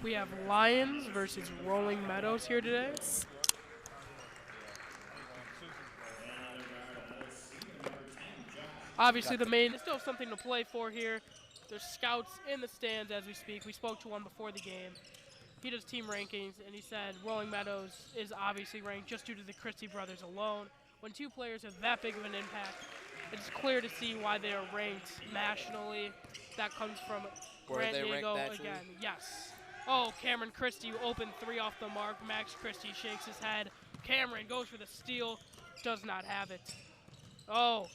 We have Lyons versus Rolling Meadows here today. Obviously, the main, there's still something to play for here. There's scouts in the stands as we speak. We spoke to one before the game. He does team rankings, and he said Rolling Meadows is obviously ranked just due to the Christie brothers alone. When two players have that big of an impact, it's clear to see why they are ranked nationally. That comes from Grant Diego again. Yes. Oh, Cameron Christie opened three off the mark. Max Christie shakes his head. Cameron goes for the steal. Does not have it. Oh.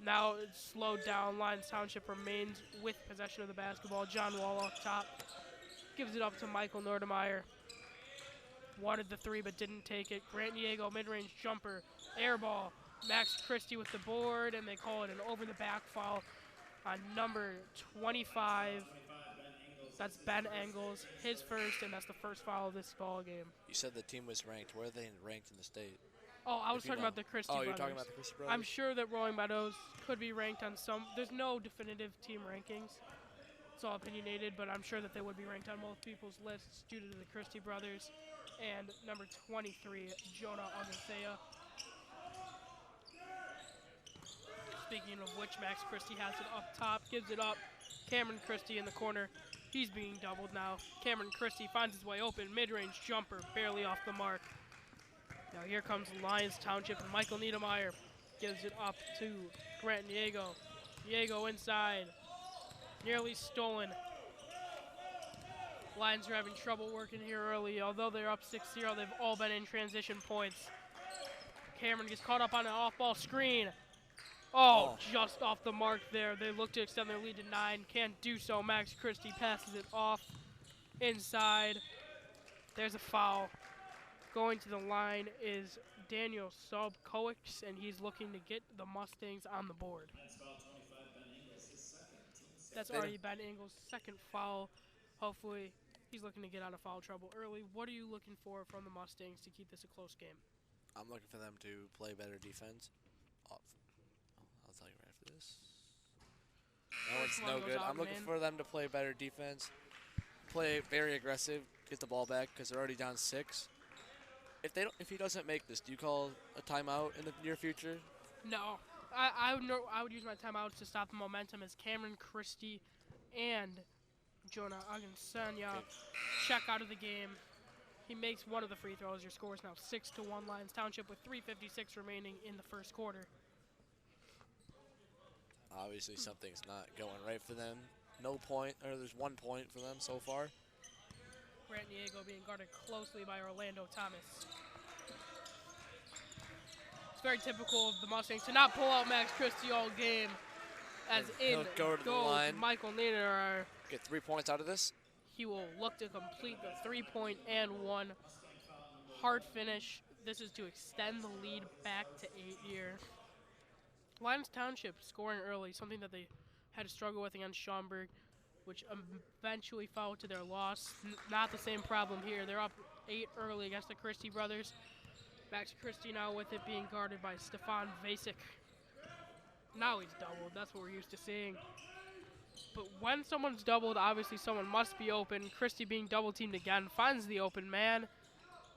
Now it's slowed down. Lyons Township remains with possession of the basketball. John Wall up top. Gives it up to Michael Nordemeyer. Wanted the three but didn't take it. Grant Diego mid-range jumper. Air ball. Max Christie with the board, and they call it an over-the-back foul on number 25. That's Ben Engels, his first, and that's the first foul of this ball game. You said the team was ranked. Where are they ranked in the state? Oh, I was talking about the Christie brothers. Oh, you're talking about the Christie brothers? I'm sure that Rolling Meadows could be ranked on some. There's no definitive team rankings. It's all opinionated, but I'm sure that they would be ranked on most people's lists due to the Christie brothers. And number 23, Jonah Augustea. Speaking of which, Max Christie has it up top, gives it up. Cameron Christie in the corner. He's being doubled now. Cameron Christie finds his way open. Mid-range jumper, barely off the mark. Now here comes Lyons Township, and Michael Niedermeyer gives it up to Grant Diego. Diego inside. Nearly stolen. Lions are having trouble working here early. Although they're up 6-0, they've all been in transition points. Cameron gets caught up on an off-ball screen. Oh, just off the mark there. They look to extend their lead to 9. Can't do so. Max Christie passes it off inside. There's a foul. Going to the line is Daniel Sobkowicz, and he's looking to get the Mustangs on the board. That's already Ben Engels' second foul. Hopefully, he's looking to get out of foul trouble early. What are you looking for from the Mustangs to keep this a close game? I'm looking for them to play better defense. I'll tell you right after this. No, it's no good. I'm looking for them to play better defense, play very aggressive, get the ball back because they're already down 6. If he doesn't make this, do you call a timeout in the near future? No. I would use my timeouts to stop the momentum as Cameron Christie and Jonah Agansanya check out of the game. He makes one of the free throws. Your score is now 6-1 Lyons Township with 3:56 remaining in the first quarter. Obviously, something's not going right for them. No point, or there's 1 point for them so far. Grant Diego being guarded closely by Orlando Thomas. It's very typical of the Mustangs to not pull out Max Christie all game, as in go to the line. Michael Niedermeyer. Get 3 points out of this. He will look to complete the 3-point and 1 hard finish. This is to extend the lead back to 8 here. Lyons Township scoring early, something that they had to struggle with against Schaumburg, which eventually followed to their loss. Not the same problem here. They're up 8 early against the Christie brothers. Max Christie now with it being guarded by Stefan Vasic. Now he's doubled. That's what we're used to seeing. But when someone's doubled, obviously someone must be open. Christie being double teamed again, finds the open man.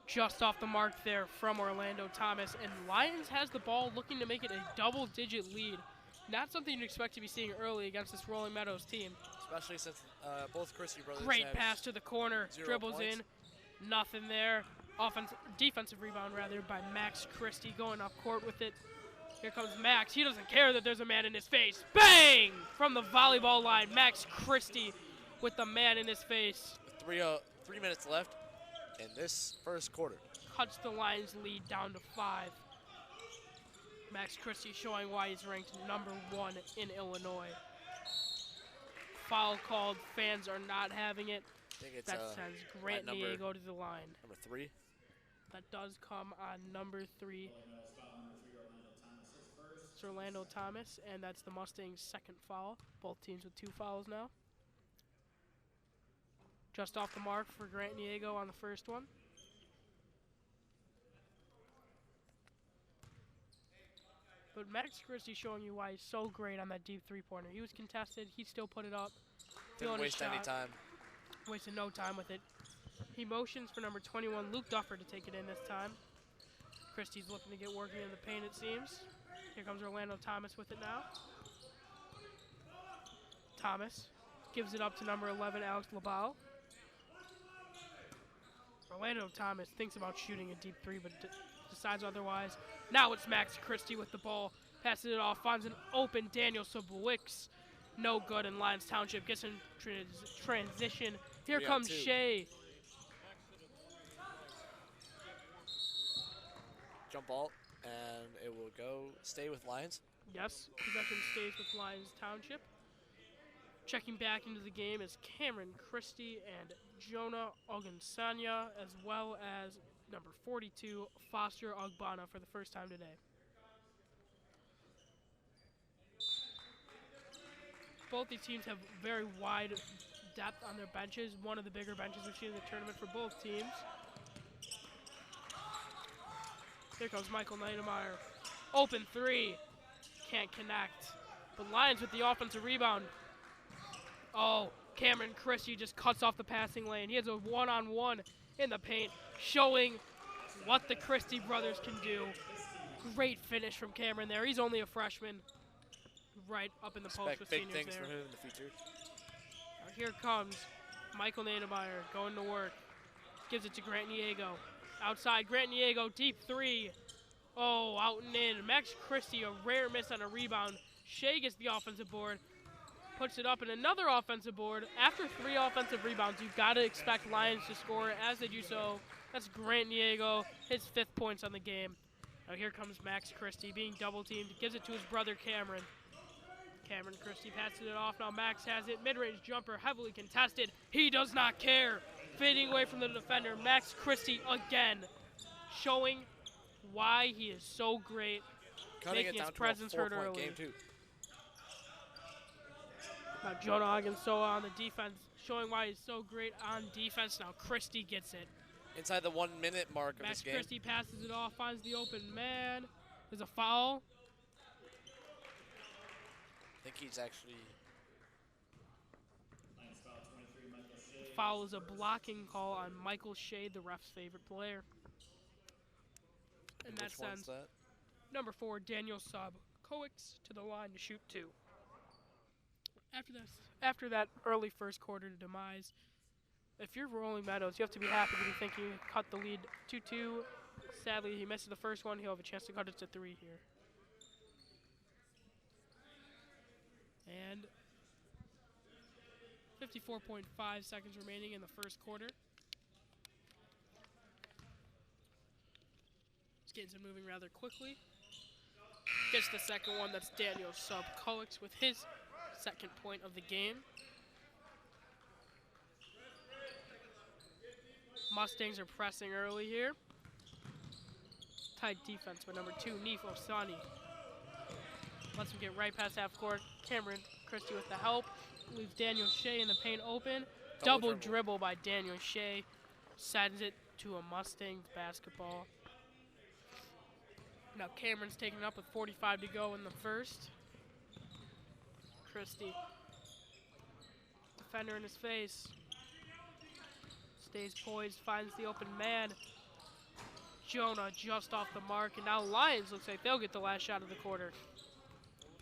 Just off the mark there from Orlando Thomas. And Lyons has the ball looking to make it a double-digit lead. Not something you'd expect to be seeing early against this Rolling Meadows team. Especially since both Christie brothers Great pass to the corner. Dribbles points. in. Nothing there. Defensive rebound, rather, by Max Christie going up court with it. Here comes Max. He doesn't care that there's a man in his face. Bang! From the volleyball line, Max Christie with the man in his face. 3 minutes left in this first quarter. Cuts the Lions' lead down to 5. Max Christie showing why he's ranked number 1 in Illinois. Foul called. Fans are not having it. I think it's, that sends Grant Diego to the line. Number 3. That does come on number 3. It's Orlando Thomas, and that's the Mustangs' second foul. Both teams with 2 fouls now. Just off the mark for Grant Diego on the first one. But Max Christie showing you why he's so great on that deep 3-pointer. He was contested. He still put it up. Didn't waste any time. Wasted no time with it. He motions for number 21, Luke Duffer, to take it in this time. Christie's looking to get working in the paint, it seems. Here comes Orlando Thomas with it now. Thomas gives it up to number 11, Alex LaBelle. Orlando Thomas thinks about shooting a deep three, but decides otherwise. Now it's Max Christie with the ball. Passes it off, finds an open Daniel Sobowicz. No good, and Lyons Township gets in transition. Here comes Shea. Jump ball, and it will stay with Lyons. Yes, possession stays with Lyons Township. Checking back into the game is Cameron Christie and Jonah Ogunsanya, as well as number 42, Foster Ogbonna, for the first time today. Both these teams have very wide depth on their benches. One of the bigger benches we've seen in the tournament for both teams. Here comes Michael Niedermeyer. Open three. Can't connect. But Lyons with the offensive rebound. Oh, Cameron Christie just cuts off the passing lane. He has a one-on-one in the paint, showing what the Christie brothers can do. Great finish from Cameron there. He's only a freshman. Right up in the post with seniors there. Big things for him in the future. Now here comes Michael Niedermeyer going to work. Gives it to Grant Niego. Outside, Grant Niego, deep three. Oh, out and in. Max Christie, a rare miss on a rebound. Shea gets the offensive board. Puts it up in another offensive board. After 3 offensive rebounds, you've got to expect Lyons to score. As they do so, that's Grant Niego, his 5th points on the game. Now here comes Max Christie being double-teamed. Gives it to his brother Cameron. Cameron Christie passes it off. Now Max has it. Mid-range jumper, heavily contested. He does not care. Fading away from the defender. Max Christie again, showing why he is so great. Making his presence heard early. Game 2. Now Jonah Ogunsoa on the defense, showing why he's so great on defense. Now Christie gets it. Inside the 1 minute mark of this game. Max Christie passes it off, finds the open man. There's a foul. I think he's actually... Foul is a blocking call on Michael Shea, the ref's favorite player. And that sends number 4, Daniel Sobowicz, to the line to shoot 2. After that early first quarter demise, if you're Rolling Meadows, you have to be happy to be thinking cut the lead 2-2. Sadly, he misses the first one. He'll have a chance to cut it to 3 here. And 54.5 seconds remaining in the first quarter. Skates are moving rather quickly. Gets the second one. That's Daniel Sobowicz with his 2nd point of the game. Mustangs are pressing early here. Tight defense by number 2, Neef Osani. Lets him get right past half court. Cameron Christie with the help. Leaves Daniel Shea in the paint open. Double dribble by Daniel Shea. Sends it to a Mustangs basketball. Now Cameron's taken up with 45 to go in the first. Christie. Defender in his face. Stays poised, finds the open man. Jonah just off the mark, and now Lyons looks like they'll get the last shot of the quarter.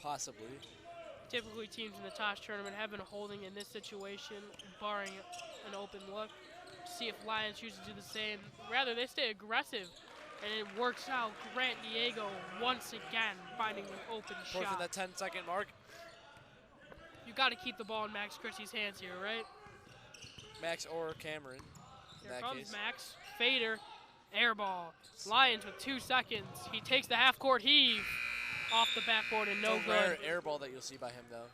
Possibly. Typically, teams in the Tosh tournament have been holding in this situation, barring an open look. See if Lyons chooses to do the same. Rather, they stay aggressive, and it works out. Grant Diego once again finding an open shot. Pushing that 10-second mark. You got to keep the ball in Max Christie's hands here, right? Max or Cameron. Here comes Max. Fader. Air ball. Lyons with 2 seconds. He takes the half-court heave off the backboard and no good. Rare air ball that you'll see by him, though.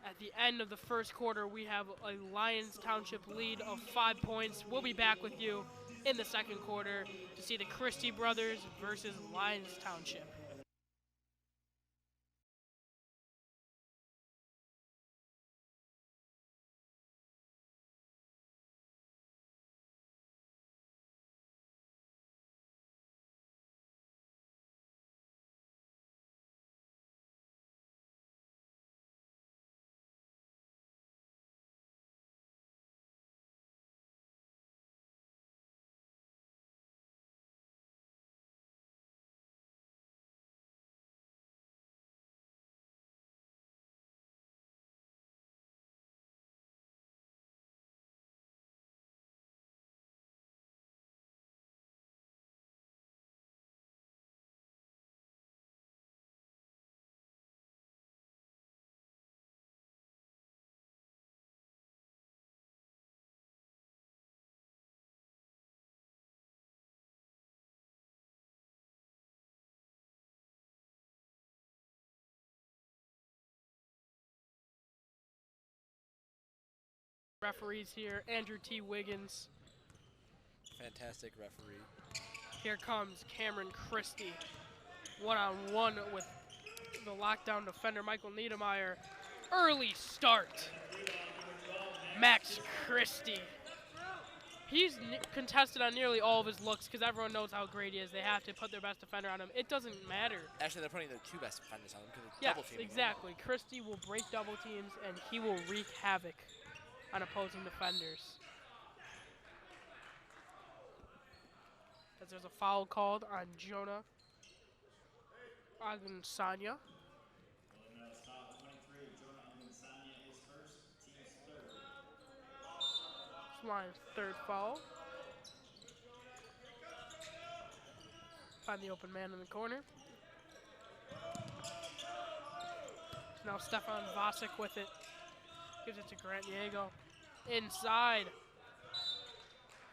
At the end of the first quarter, we have a Lyons Township lead of 5 points. We'll be back with you in the second quarter to see the Christie brothers versus Lyons Township. Referees here, Andrew T. Wiggins. Fantastic referee. Here comes Cameron Christie. One-on-one with the lockdown defender, Michael Niedermeyer. Early start. Max Christie. He's contested on nearly all of his looks because everyone knows how great he is. They have to put their best defender on him. It doesn't matter. Actually, they're putting their 2 best defenders on him because it's yes, double teaming. Exactly. Christie will break double teams, and he will wreak havoc on opposing defenders. As there's a foul called on Jonah Agansanya. Lyons' third foul. Find the open man in the corner. Now Stefan Vasic with it. Gives it to Grant Diego. Inside.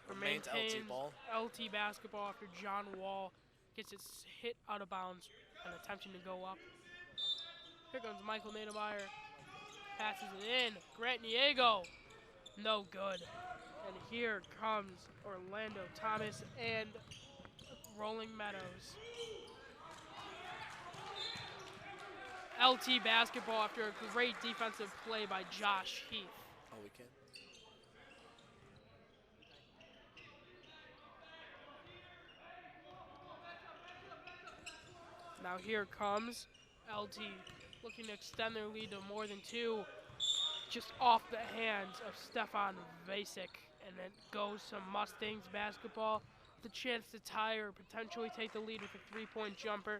Remains LT ball. LT basketball after John Wall gets it hit out of bounds and attempting to go up. Here comes Michael Niedermeyer. Passes it in. Grant Diego. No good. And here comes Orlando Thomas and Rolling Meadows. LT basketball after a great defensive play by Josh Heath. Oh, we can. Now here comes LT looking to extend their lead to more than 2. Just off the hands of Stefan Vasic. And it goes to Mustangs basketball. The chance to tie or potentially take the lead with a 3-point jumper.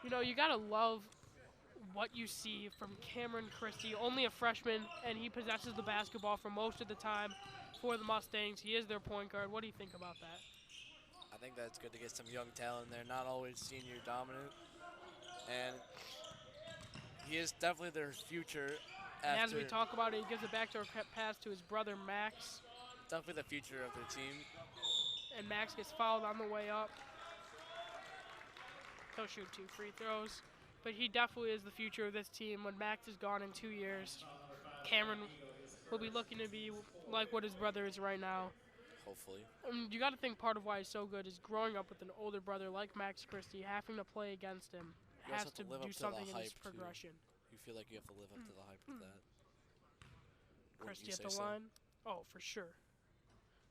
You know, you gotta love what you see from Cameron Christie, only a freshman, and he possesses the basketball for most of the time for the Mustangs. He is their point guard. What do you think about that? I think that's good to get some young talent there, not always senior dominant. And he is definitely their future. And as we talk about it, he gives it back to a pass to his brother Max. Definitely the future of their team. And Max gets fouled on the way up. He'll shoot 2 free throws. But he definitely is the future of this team. When Max is gone in 2 years, Cameron will be looking to be like what his brother is right now. Hopefully. You got to think part of why he's so good is growing up with an older brother like Max Christie, having to play against him, has to do something in his progression. You feel like you have to live up to the hype of that. Christie at the line? Oh, for sure.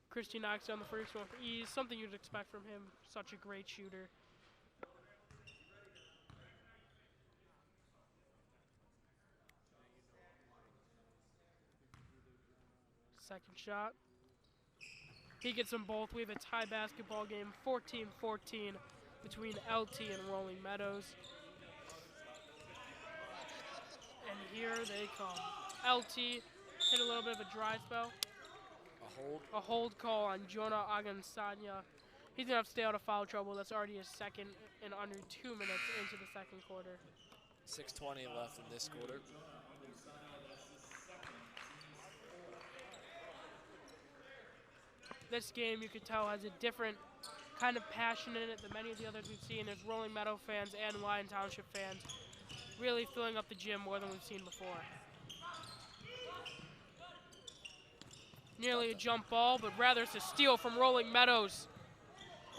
Christie knocks down the first one with ease, something you'd expect from him. Such a great shooter. Second shot. He gets them both. We have a tie basketball game, 14-14 between LT and Rolling Meadows. And here they come. LT hit a little bit of a dry spell. A hold call on Jonah Agansanya. He's going to have to stay out of foul trouble. That's already his second in under 2 minutes into the second quarter. 6:20 left in this quarter. This game, you could tell, has a different kind of passion in it than many of the others we've seen. There's Rolling Meadow fans and Lyons Township fans really filling up the gym more than we've seen before. Nearly a jump ball, but rather it's a steal from Rolling Meadows.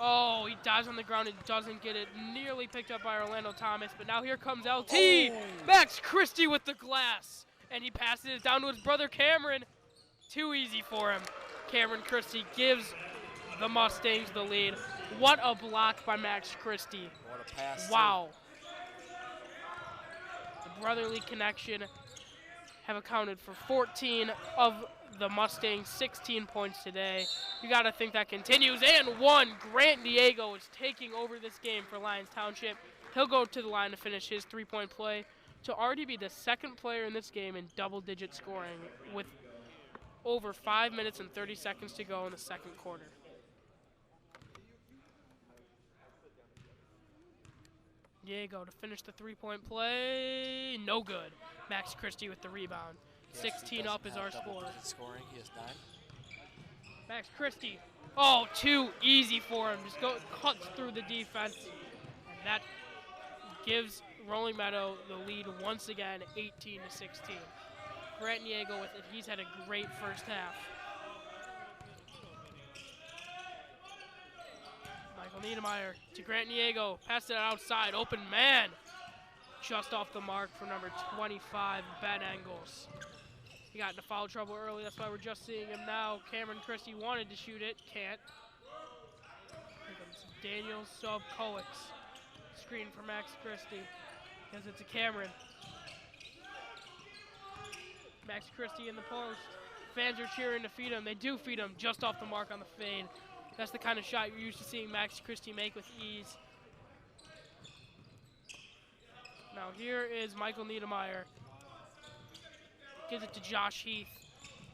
Oh, he dives on the ground and doesn't get it. Nearly picked up by Orlando Thomas, but now here comes LT. Oh. Max Christie with the glass, and he passes it down to his brother Cameron. Too easy for him. Cameron Christie gives the Mustangs the lead. What a block by Max Christie. What a pass. Wow. The brotherly connection have accounted for 14 of the Mustangs' 16 points today. You got to think that continues. And one, Grant Diego is taking over this game for Lyons Township. He'll go to the line to finish his 3-point play to already be the second player in this game in double-digit scoring with over 5 minutes and 30 seconds to go in the second quarter. Diego to finish the 3-point play. No good. Max Christie with the rebound. Yes, 16 up is our score. Scoring. He has 9. Max Christie. Oh, too easy for him. Just cuts through the defense. And that gives Rolling Meadow the lead once again, 18-16. Grant Diego with it. He's had a great first half. Michael Niedermeyer to Grant Diego. Passed it outside. Open man. Just off the mark for number 25, Ben Engels. He got into foul trouble early. That's why we're just seeing him now. Cameron Christie wanted to shoot it. Can't. Here comes Daniel Sobkowics. Screen for Max Christie. Gives it to Cameron. Max Christie in the post. Fans are cheering to feed him. They do feed him just off the mark on the fade. That's the kind of shot you're used to seeing Max Christie make with ease. Now here is Michael Niedermeyer. Gives it to Josh Heath.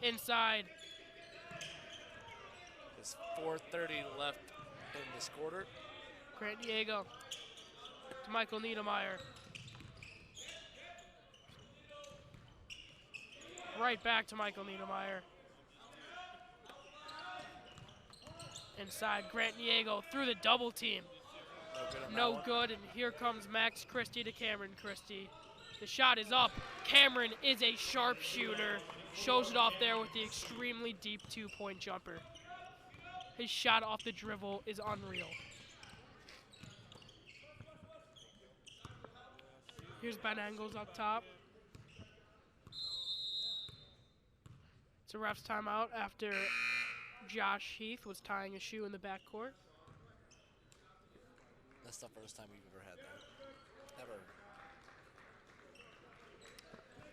Inside. There's 4:30 left in this quarter. Grant Diego to Michael Niedermeyer. Right back to Michael Niedermeyer. Inside, Grant Diego through the double team. No good, and here comes Max Christie to Cameron Christie. The shot is up. Cameron is a sharpshooter. Shows it off there with the extremely deep two-point jumper. His shot off the dribble is unreal. Here's Ben Engels up top. It's a ref's timeout after Josh Heath was tying a shoe in the backcourt. That's the first time we've ever had that. Ever.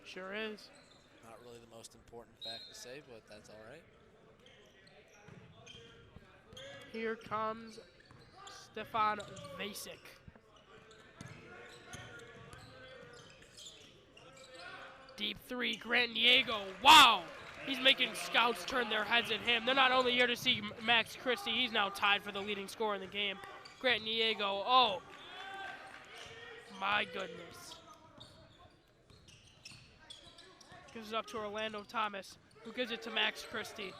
Sure is. Not really the most important fact to say, but that's all right. Here comes Stefan Vasek. Deep three, Grant Diego. Wow! He's making scouts turn their heads at him. They're not only here to see Max Christie, he's now tied for the leading scorer in the game. Grant Diego, oh, my goodness. Gives it up to Orlando Thomas, who gives it to Max Christie.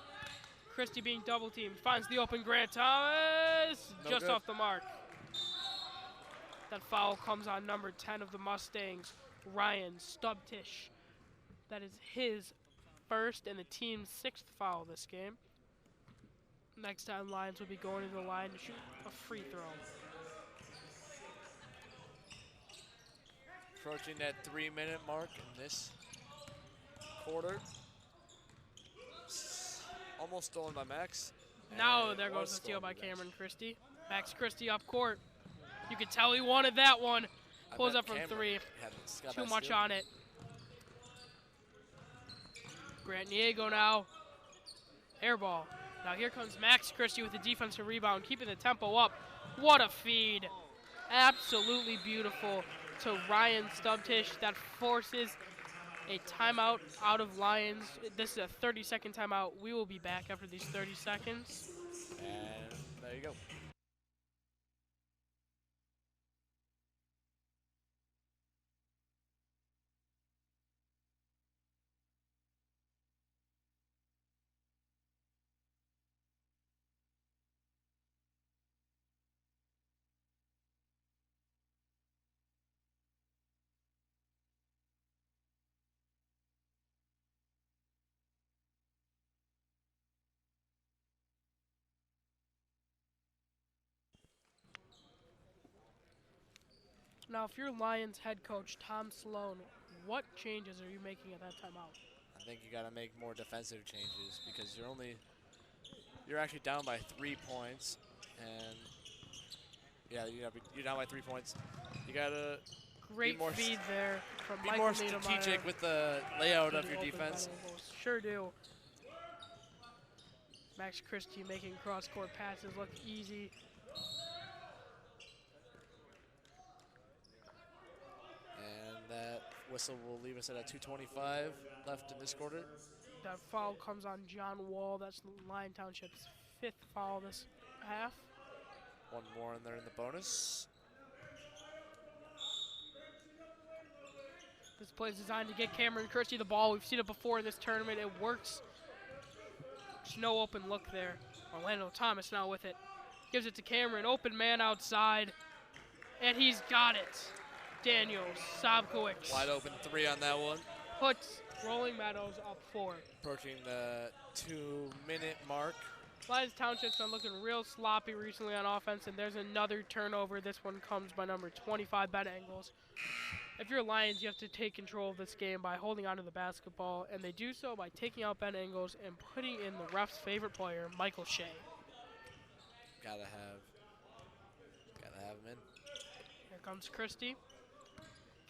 Christie being double teamed, finds the open Grant Thomas, just off the mark. That foul comes on number 10 of the Mustangs, Ryan Stubtish. That is his first and the team's 6th foul this game. Next time, Lyons will be going to the line to shoot a free throw. Approaching that 3-minute mark in this quarter. Almost stolen by Max. Now there goes the steal by Cameron Christie. Max Christie up court. You could tell he wanted that one. Pulls up from three. Too much on it. Grant Diego now. Air ball. Now here comes Max Christie with the defensive rebound, keeping the tempo up. What a feed. Absolutely beautiful to Ryan Stubtish. That forces a timeout out of Lyons. This is a 30-second timeout. We will be back after these 30 seconds. And there you go. Now, if you're Lyons head coach Tom Sloan, what changes are you making at that timeout? I think you got to make more defensive changes because you're actually down by 3 points, and yeah, you're down by 3 points. You got to great feed there from be Michael more strategic with the layout of your defense. Sure do. Max Christie making cross-court passes look easy. That whistle will leave us at a 2:25 left in this quarter. That foul comes on John Wall. That's Lyon Township's 5th foul this half. One more in there in the bonus. This play is designed to get Cameron Christie the ball. We've seen it before in this tournament. It works. There's no open look there. Orlando Thomas now with it. Gives it to Cameron. Open man outside. And he's got it. Daniel Sobkowics. Wide open 3 on that one. Puts Rolling Meadows up 4. Approaching the 2-minute mark. Lyons Township's been looking real sloppy recently on offense, and there's another turnover. This one comes by number 25, Ben Engels. If you're Lions, you have to take control of this game by holding onto the basketball, and they do so by taking out Ben Engels and putting in the ref's favorite player, Michael Shea. Gotta have him in. Here comes Christie.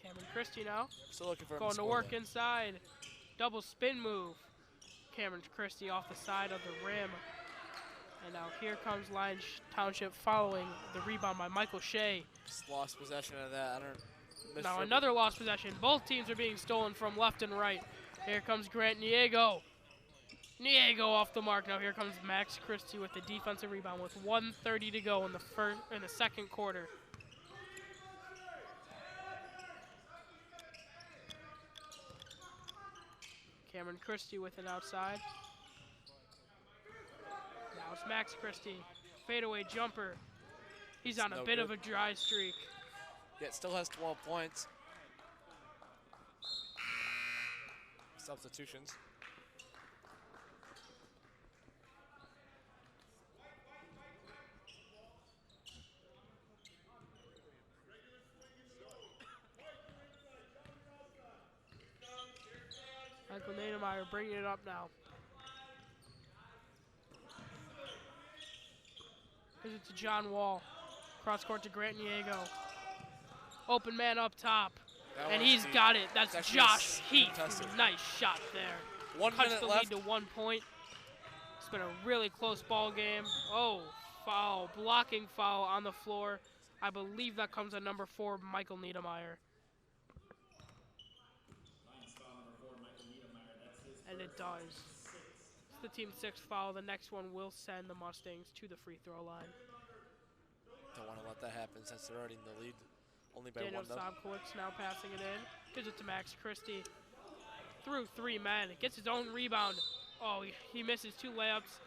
Cameron Christie now. Still looking for him going to score work though. inside. Double spin move. Cameron Christie off the side of the rim. And now here comes Lyons Township following the rebound by Michael Shea. Just lost possession of that. Now another lost possession. Both teams are being stolen from left and right. Here comes Grant Niego. Niego off the mark. Now here comes Max Christie with the defensive rebound with 1:30 to go in the second quarter. Cameron Christie with it outside. Now it's Max Christie. Fadeaway jumper. He's on a bit of a dry streak. Yet still has 12 points. Substitutions. Michael Niedermeyer bringing it up now. Gives it to John Wall. Cross court to Grant Niego. Open man up top. And he's got it. That's Josh Heath. Nice shot there. 1 minute the left. lead to 1 point. It's been a really close ball game. Oh, foul. Blocking foul on the floor. I believe that comes at number 4, Michael Niedermeyer. And it does. It's the team's 6th foul. The next one will send the Mustangs to the free throw line. Don't want to let that happen since they're already in the lead. Only by Daniel 1 though. Sobkowitz now passing it in. Gives it to Max Christie. Through 3 men. Gets his own rebound. Oh, he misses 2 layups.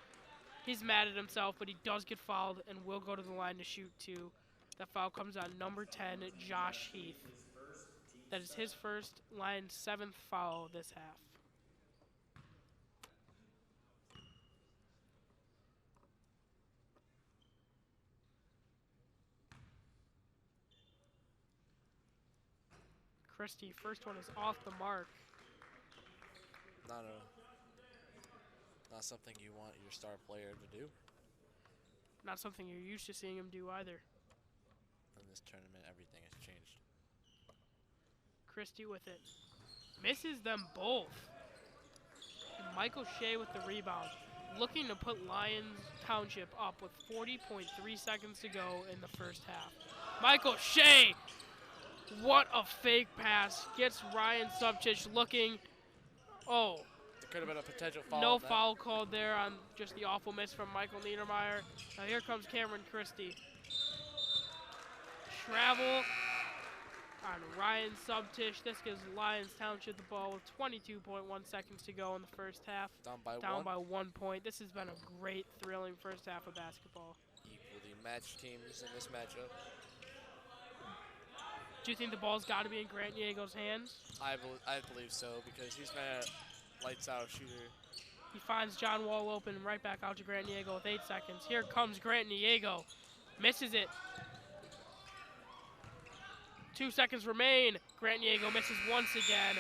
He's mad at himself, but he does get fouled and will go to the line to shoot 2. That foul comes on number 10, Josh Heath. That is his first, Lions' 7th foul this half. Christie, first one is off the mark. Not something you want your star player to do. Not something you're used to seeing him do either. In this tournament, everything has changed. Christie with it. Misses them both. And Michael Shea with the rebound. Looking to put Lyons Township up with 40.3 seconds to go in the first half. Michael Shea! What a fake pass. Gets Ryan Subchich looking. Oh. There could have been a potential foul. No foul called there on just the awful miss from Michael Niedermeyer. Now here comes Cameron Christie. Travel on Ryan Subchich. This gives Lyons Township the ball with 22.1 seconds to go in the first half. Down by 1 point. This has been a great, thrilling first half of basketball. Equally matched teams in this matchup. Do you think the ball's got to be in Grant Niego's hands? I believe so, because he's been a lights-out shooter. He finds John Wall open and right back out to Grant Niego with 8 seconds. Here comes Grant Niego. Misses it. 2 seconds remain. Grant Niego misses once again.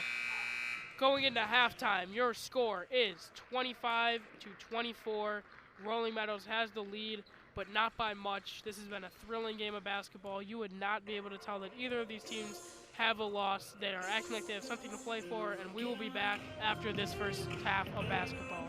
Going into halftime, your score is 25-24. Rolling Meadows has the lead, but not by much. This has been a thrilling game of basketball. You would not be able to tell that either of these teams have a loss. They are acting like they have something to play for, and we will be back after this first half of basketball.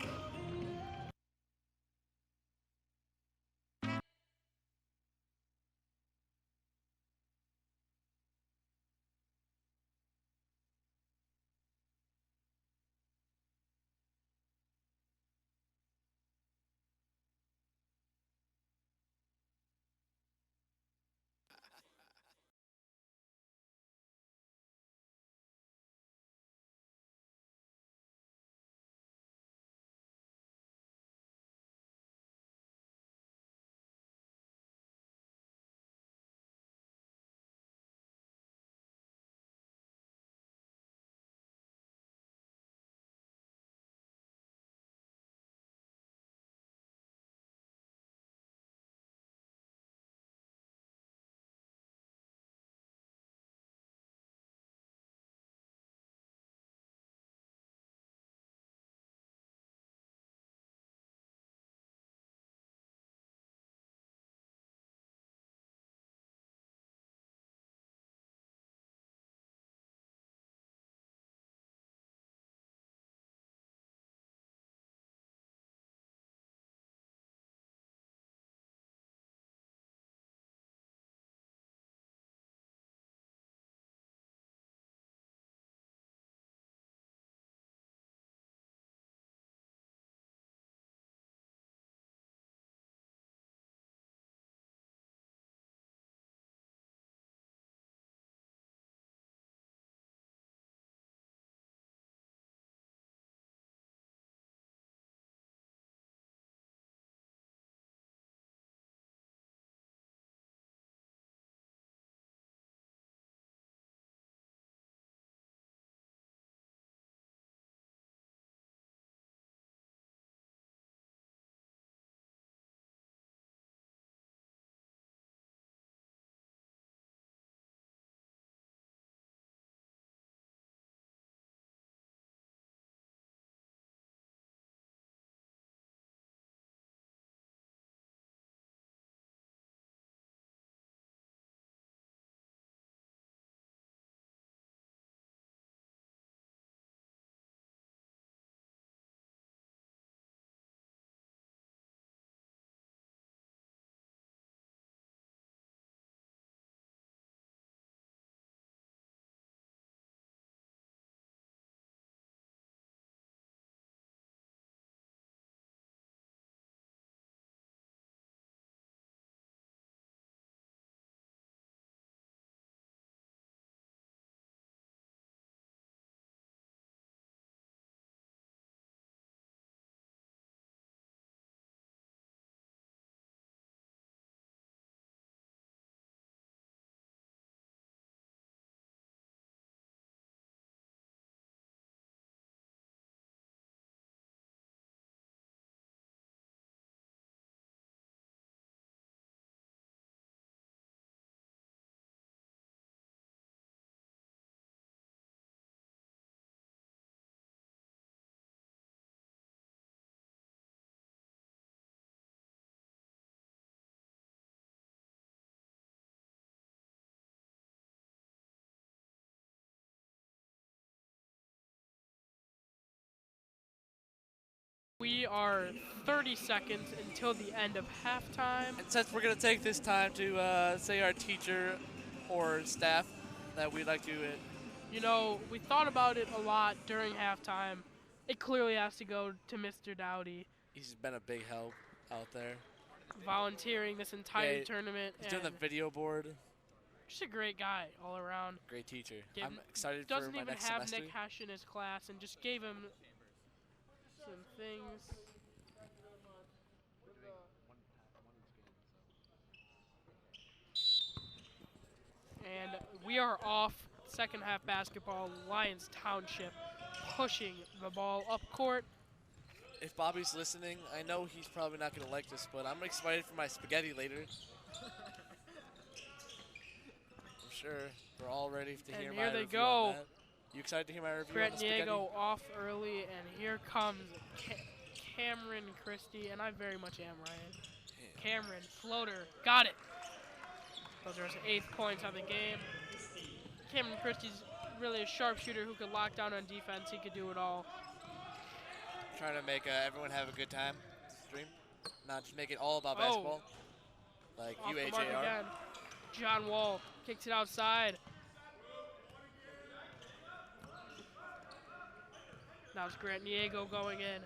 We are 30 seconds until the end of halftime. And since we're going to take this time to say our teacher or staff that we'd like to... You know, we thought about it a lot during halftime. It clearly has to go to Mr. Dowdy. He's been a big help out there. Volunteering this entire tournament. He's doing the video board. Just a great guy all around. Great teacher. I'm excited for my next semester. Doesn't even have Nick Hesh in his class and just gave him some things. And we are off second half basketball. Lyons Township pushing the ball up court. If Bobby's listening, I know he's probably not going to like this, but I'm excited for my spaghetti later. I'm sure we're all ready to hear my review. And here they go. You excited to hear my review on the spaghetti? Diego off early, and here comes Cameron Christie, and I very much am, Ryan. Yeah. Cameron, floater, got it. Those are his 8th points of the game. Cameron Christie's really a sharpshooter who could lock down on defense. He could do it all. Trying to make everyone have a good time. Stream, not just make it all about basketball. Like off UHAR. The mark again. John Wall kicks it outside. Now it's Grant Diego going in.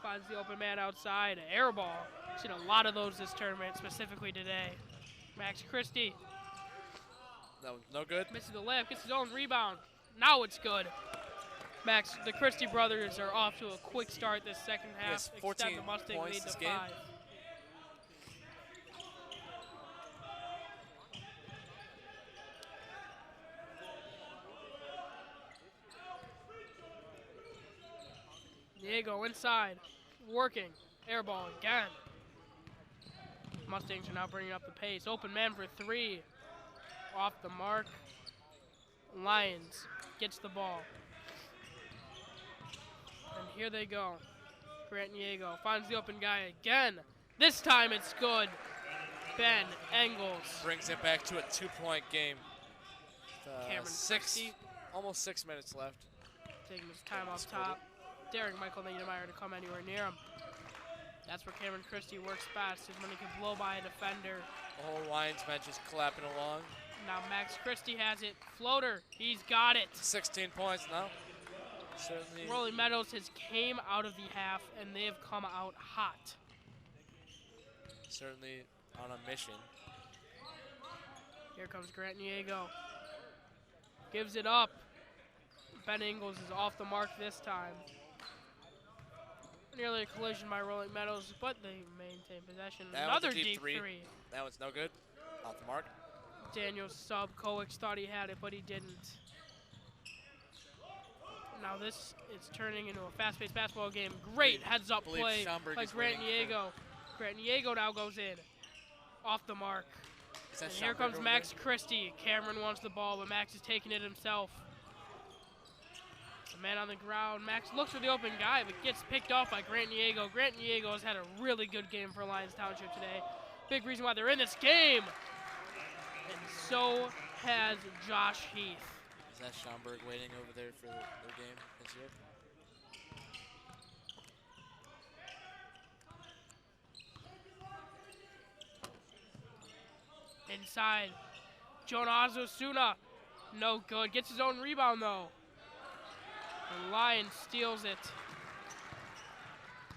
Finds the open man outside. Air ball. Seen a lot of those this tournament, specifically today. Max Christie. That was no good. Misses the layup, gets his own rebound. Now it's good. Max, the Christie brothers are off to a quick start this second half. Yes, 14 extend the Mustang points lead this to game. 5. Diego inside, working, air ball again. Mustangs are now bringing up the pace. Open man for 3, off the mark. Lyons gets the ball. And here they go. Grant Diego finds the open guy again. This time it's good. Ben Engels brings it back to a 2-point game. Cameron almost 6 minutes left. Taking his time off top. Daring Michael Niedermeyer to come anywhere near him. That's where Cameron Christie works best, is when he can blow by a defender. The whole Lions bench is clapping along. Now Max Christie has it. Floater, he's got it. 16 points now. Certainly. Rolling Meadows has came out of the half, and they have come out hot. Certainly on a mission. Here comes Grant Diego. Gives it up. Ben Engels is off the mark this time. Nearly a collision by Rolling Meadows, but they maintain possession. Another deep three. That one's no good. Off the mark. Daniel Sub Coex thought he had it, but he didn't. Now this is turning into a fast-paced basketball game. Great heads-up play by Grant Diego. Grant Diego now goes in. Off the mark. And here comes Max Christie. Cameron wants the ball, but Max is taking it himself. The man on the ground. Max looks for the open guy, but gets picked off by Grant Diego. Grant Diego has had a really good game for Lyons Township today. Big reason why they're in this game. And so has Josh Heath. Is that Schomburg waiting over there for their game this year? Inside, Jonas Osuna, no good. Gets his own rebound though. And Lyons steals it.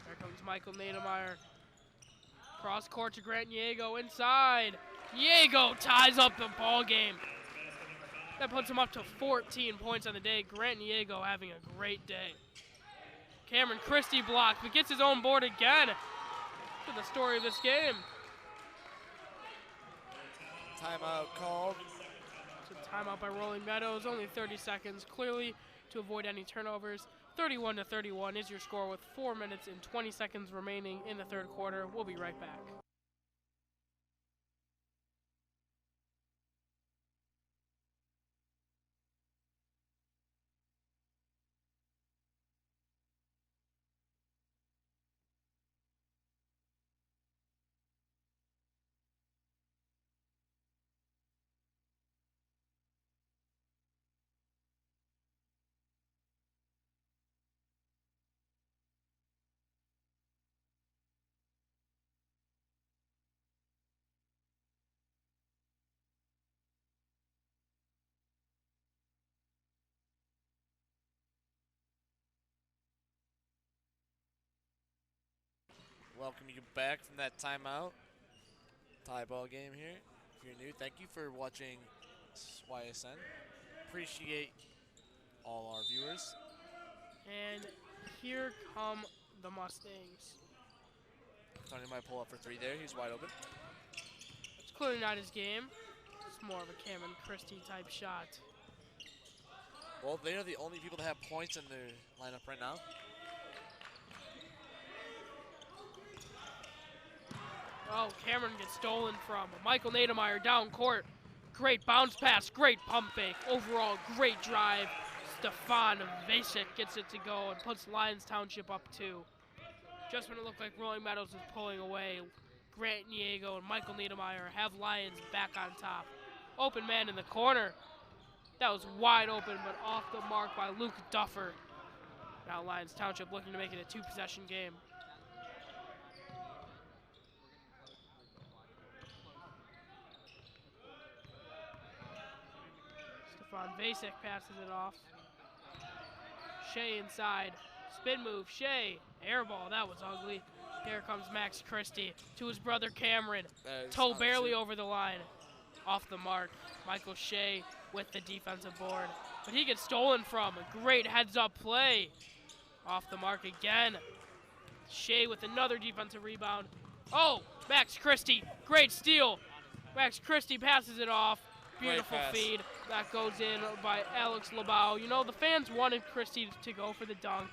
There comes Michael Niedermeyer. Cross court to Grant Diego inside. Diego ties up the ball game. That puts him up to 14 points on the day. Grant Diego having a great day. Cameron Christie blocks, but gets his own board again. To the story of this game. Timeout called. It's a timeout by Rolling Meadows. Only 30 seconds, clearly to avoid any turnovers. 31-31 is your score with 4 minutes and 20 seconds remaining in the third quarter. We'll be right back. welcome you back from that timeout. Tie ball game here. If you're new, thank you for watching YSN. Appreciate all our viewers. And here come the Mustangs. Tony might pull up for 3 there. He's wide open. It's clearly not his game. It's more of a Cameron Christie type shot. Well, they are the only people that have points in their lineup right now. Oh, Cameron gets stolen from. Michael Nademeyer down court. Great bounce pass, great pump fake. Overall, great drive. Stefan Vasek gets it to go and puts Lyons Township up 2. Just when it looked like Rolling Meadows was pulling away, Grant Niego and Michael Niedermeyer have Lyons back on top. Open man in the corner. That was wide open, but off the mark by Luke Duffer. Now Lyons Township looking to make it a 2-possession game. Stefan Vasek passes it off. Shea inside. Spin move, Shea. Air ball, that was ugly. Here comes Max Christie to his brother Cameron. Toe barely over the line. Off the mark. Michael Shea with the defensive board. But he gets stolen from. A great heads-up play. Off the mark again. Shea with another defensive rebound. Oh, Max Christie. Great steal. Max Christie passes it off. Beautiful feed. That goes in by Alex Labau. You know, the fans wanted Christie to go for the dunk.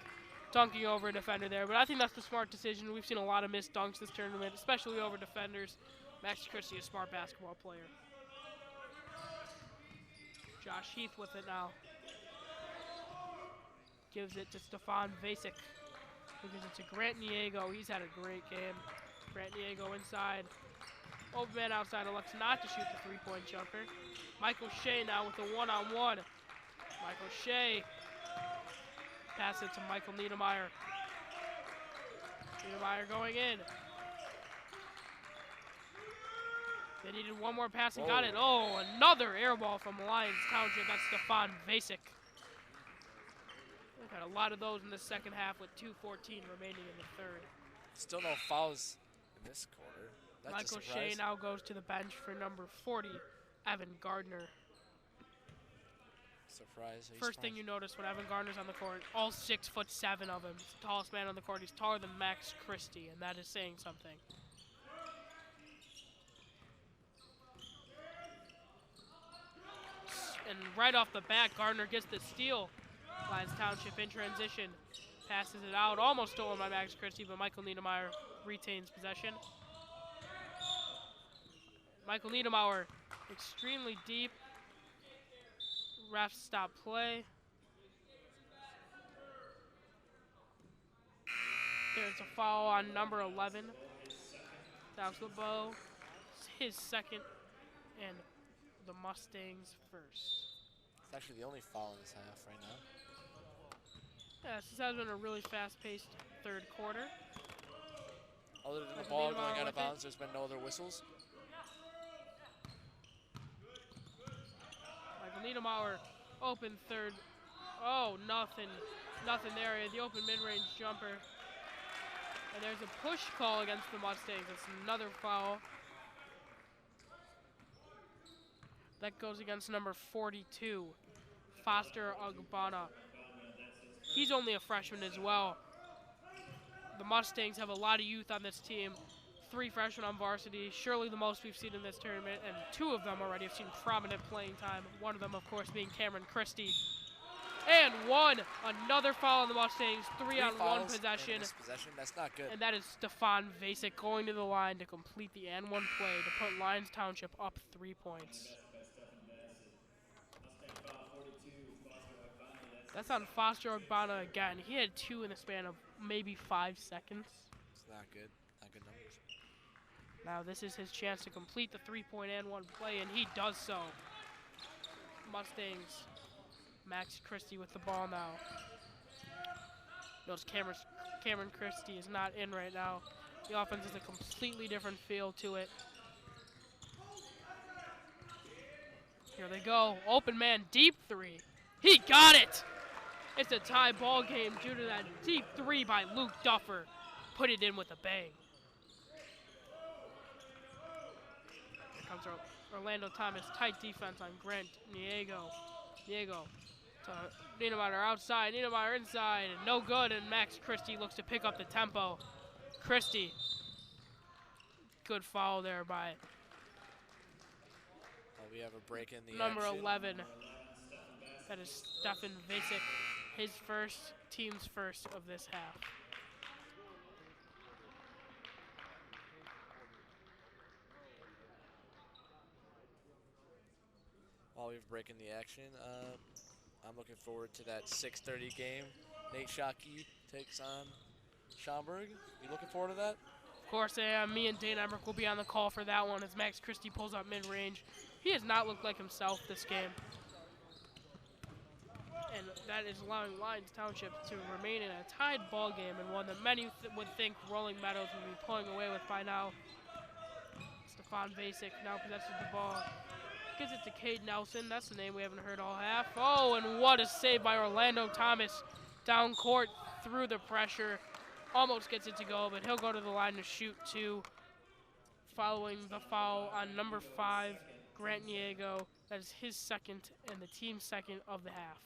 Dunking over a defender there, but I think that's the smart decision. We've seen a lot of missed dunks this tournament, especially over defenders. Max Christie, a smart basketball player. Josh Heath with it now. Gives it to Stefan Vasek. Who gives it to Grant Niego. He's had a great game. Grant Niego inside. Open man outside elects not to shoot the 3-point jumper. Michael Shea now with the one-on-one. Michael Shea. Pass it to Michael Niedermeyer. Niedermeyer going in. They needed one more pass and got it. Oh, another air ball from Lyons Township. That's Stefan Vasek. We've had a lot of those in the second half with 2:14 remaining in the third. Still no fouls in this quarter. That's Michael Shea now goes to the bench for number 40, Evan Gardner. Surprise. First thing you notice when Evan Gardner's on the court, all 6'7" of him. He's the tallest man on the court. He's taller than Max Christie, and that is saying something. And right off the bat, Gardner gets the steal. Lyons Township in transition. Passes it out. Almost stolen by Max Christie, but Michael Niedermeyer retains possession. Michael Niedermeyer, extremely deep. Refs stop play. There's a foul on number 11. Alex LeBeau, his second, and the Mustangs first. It's actually the only foul in this half right now. Yeah, this has been a really fast-paced third quarter. Other than the ball going out of bounds, there's been no other whistles. Niedermeyer, open third. Oh, nothing there. The open mid-range jumper. And there's a push call against the Mustangs. It's another foul. That goes against number 42, Foster Agbana. He's only a freshman as well. The Mustangs have a lot of youth on this team. 3 freshmen on varsity, surely the most we've seen in this tournament, and 2 of them already have seen prominent playing time. One of them, of course, being Cameron Christie. And another foul on the Mustangs, 3-on-1 possession. That's not good. And that is Stefan Vasek going to the line to complete the and-1 play to put Lyons Township up 3 points. That's on Foster Agbana again. He had 2 in the span of maybe 5 seconds. It's not good. Not good numbers. Now this is his chance to complete the 3-point and 1 play, and he does so. Mustangs, Max Christie with the ball now. Notice Cameron Christie is not in right now. The offense has a completely different feel to it. Here they go. Open man, deep 3. He got it! It's a tie ball game due to that deep 3 by Luke Duffer. Put it in with a bang. comes Orlando Thomas. Tight defense on Grant Niego. Niego to Niedermeyer outside. Niedermeyer inside. No good. And Max Christie looks to pick up the tempo. Christie. Good foul there by we have a break in the number action. 11. That is Stefan Vasek. His team's first of this half. While we're breaking the action, I'm looking forward to that 6:30 game. Nate Shockey takes on Schaumburg. You looking forward to that? Of course I am. Me and Dane Emmerich will be on the call for that one as Max Christie pulls up mid-range. He has not looked like himself this game. And that is allowing Lyons Township to remain in a tied ball game and one that many would think Rolling Meadows would be pulling away with by now. Stefan Vasek now possesses the ball. Gives it to Cade Nelson. That's the name we haven't heard all half. Oh, and what a save by Orlando Thomas. Down court through the pressure. Almost gets it to go, but he'll go to the line to shoot two. Following the foul on number 5, Grant Niego. That is his second and the team's second of the half.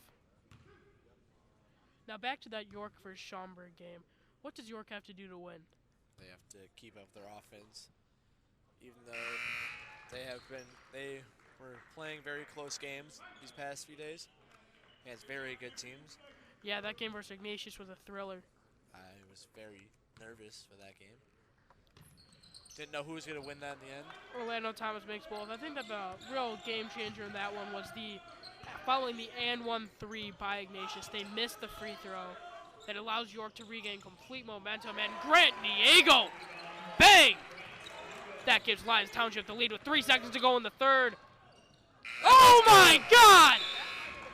Now back to that York versus Schaumburg game. What does York have to do to win? They have to keep up their offense. Even though they were playing very close games these past few days against very good teams. Yeah, that game versus Ignatius was a thriller. I was very nervous for that game. Didn't know who was going to win that in the end. Orlando Thomas makes both. I think that the real game changer in that one was following the and 1-3 by Ignatius. They missed the free throw that allows York to regain complete momentum. And Grant Niego, bang! That gives Lyons Township the lead with 3 seconds to go in the third. Oh my God!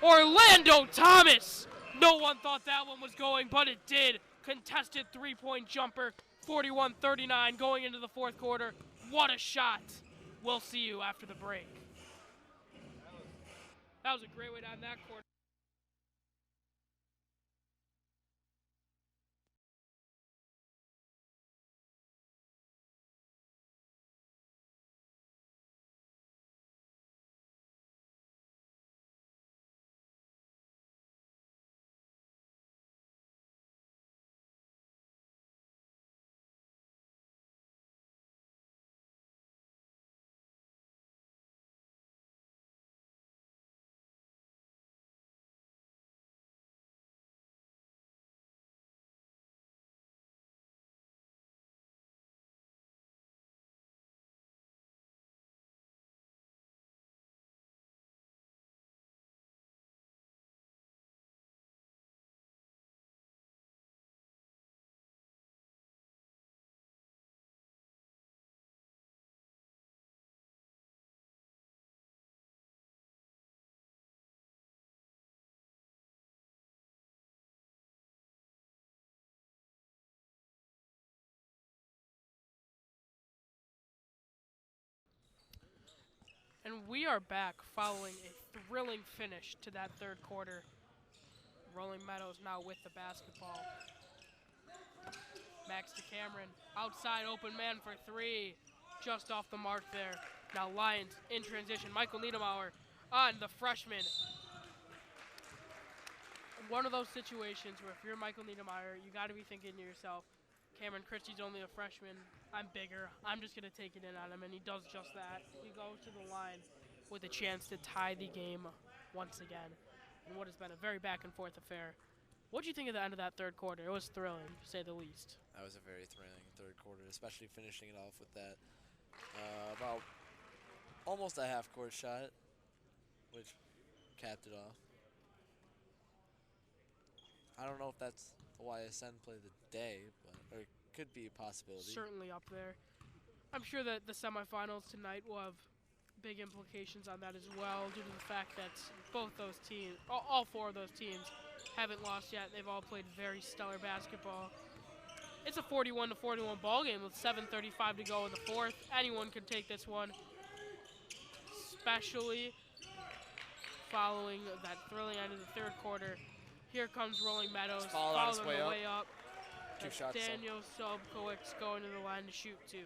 Orlando Thomas! No one thought that one was going, but it did. Contested three-point jumper, 41-39 going into the fourth quarter. What a shot. We'll see you after the break. That was a great way to end that quarter. And we are back following a thrilling finish to that third quarter. Rolling Meadows now with the basketball. Max to Cameron, outside open man for 3. Just off the mark there. Now Lyons in transition. Michael Niedermeyer on the freshman. One of those situations where if you're Michael Niedermeyer, you got to be thinking to yourself, Cameron Christie's only a freshman. I'm bigger. I'm just going to take it in on him, and he does just that. He goes to the line with a chance to tie the game once again in what has been a very back-and-forth affair. What did you think of the end of that third quarter? It was thrilling, to say the least. That was a very thrilling third quarter, especially finishing it off with that about almost a half-court shot, which capped it off. I don't know if that's the YSN play of the day, but it could be a possibility. Certainly up there. I'm sure that the semifinals tonight will have big implications on that as well, due to the fact that both those teams, all 4 of those teams, haven't lost yet. They've all played very stellar basketball. It's a 41-41 ball game with 7:35 to go in the fourth. Anyone could take this one, especially following that thrilling end of the third quarter. Here comes Rolling Meadows, following the way up. Two shots. Daniel Sobkowicz going to the line to shoot 2.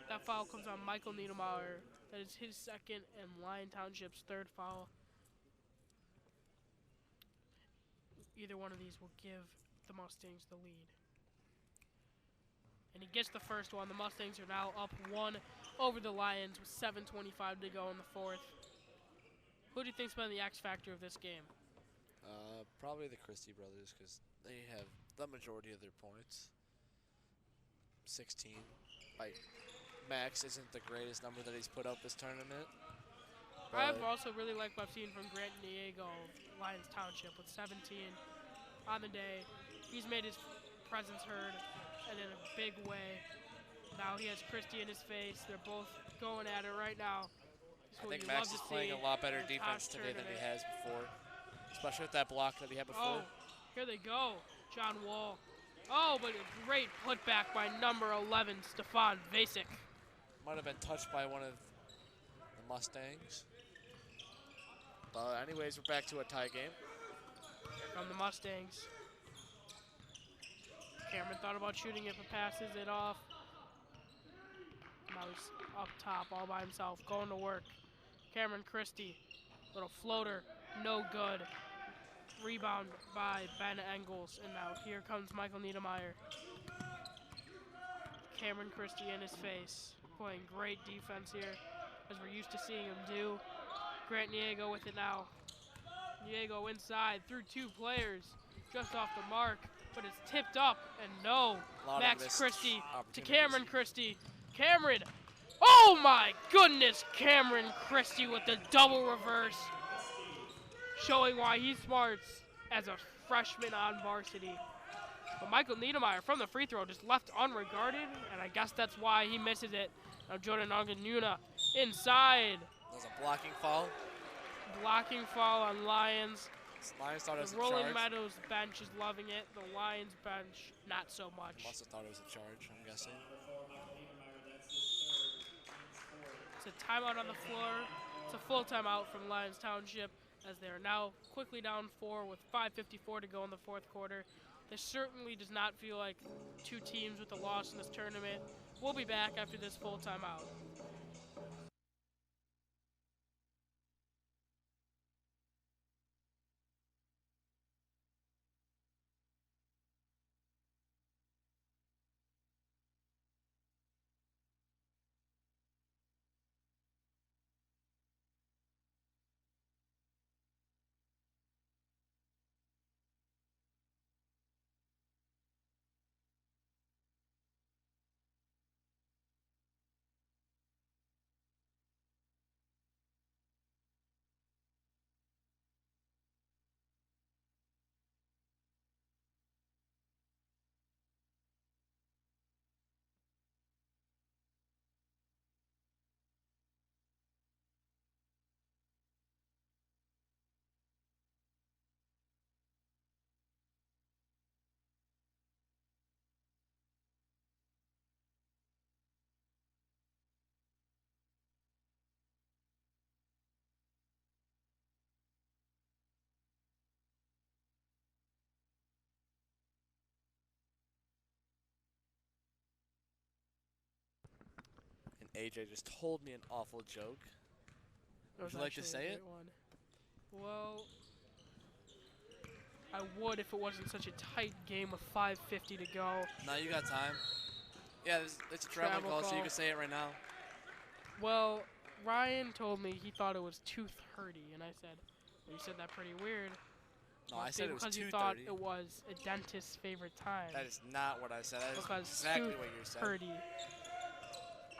That foul comes on Michael Niedermeyer. That is his second and Lyon Township's third foul. Either one of these will give the Mustangs the lead. And he gets the first one. The Mustangs are now up 1 over the Lions with 7:25 to go in the fourth. Who do you think's been the X factor of this game? Probably the Christie brothers, because they have the majority of their points. 16. Like, Max isn't the greatest number that he's put up this tournament. I've also really liked what I've seen from Grant Diego, Lyons Township, with 17 on the day. He's made his presence heard, and in a big way. Now he has Christie in his face. They're both going at it right now. I think Max is playing a lot better defense today than he has before, especially with that block that he had before. Oh, here they go. John Wall. Oh, but a great putback by number 11, Stefan Vasek. Might have been touched by one of the Mustangs. But anyways, we're back to a tie game. Here come the Mustangs. Cameron thought about shooting it, but passes it off. Now he's up top all by himself, going to work. Cameron Christie, little floater, no good. Rebound by Ben Engels, and now here comes Michael Niedermeyer. Cameron Christie in his face, playing great defense here, as we're used to seeing him do. Grant Diego with it now. Diego inside, through 2 players, just off the mark, but it's tipped up, and no. Max Christie to Cameron Christie. Cameron, oh my goodness, Cameron Christie with the double reverse. Showing why he smarts as a freshman on varsity. But Michael Niedermeyer from the free throw just left unregarded, and I guess that's why he misses it. Now Jordan Onganuna inside. That was a blocking foul. Blocking foul on Lyons. Lions thought it was a charge. The Rolling charge. Meadows bench is loving it. The Lions bench, not so much. Must have thought it was a charge, I'm guessing. It's a timeout on the floor. It's a full timeout from Lyons Township, as they are now quickly down 4 with 5:54 to go in the fourth quarter. This certainly does not feel like 2 teams with a loss in this tournament. We'll be back after this full timeout. AJ just told me an awful joke. Would you like to say it? Well, I would if it wasn't such a tight game with 5:50 to go. Now you got time. Yeah, it's a travel call, so you can say it right now. Well, Ryan told me he thought it was 2:30, and I said, well, you said that pretty weird. No, I said it was 2:30. Because you thought it was a dentist's favorite time. That is not what I said. That is because exactly what you said. 2:30.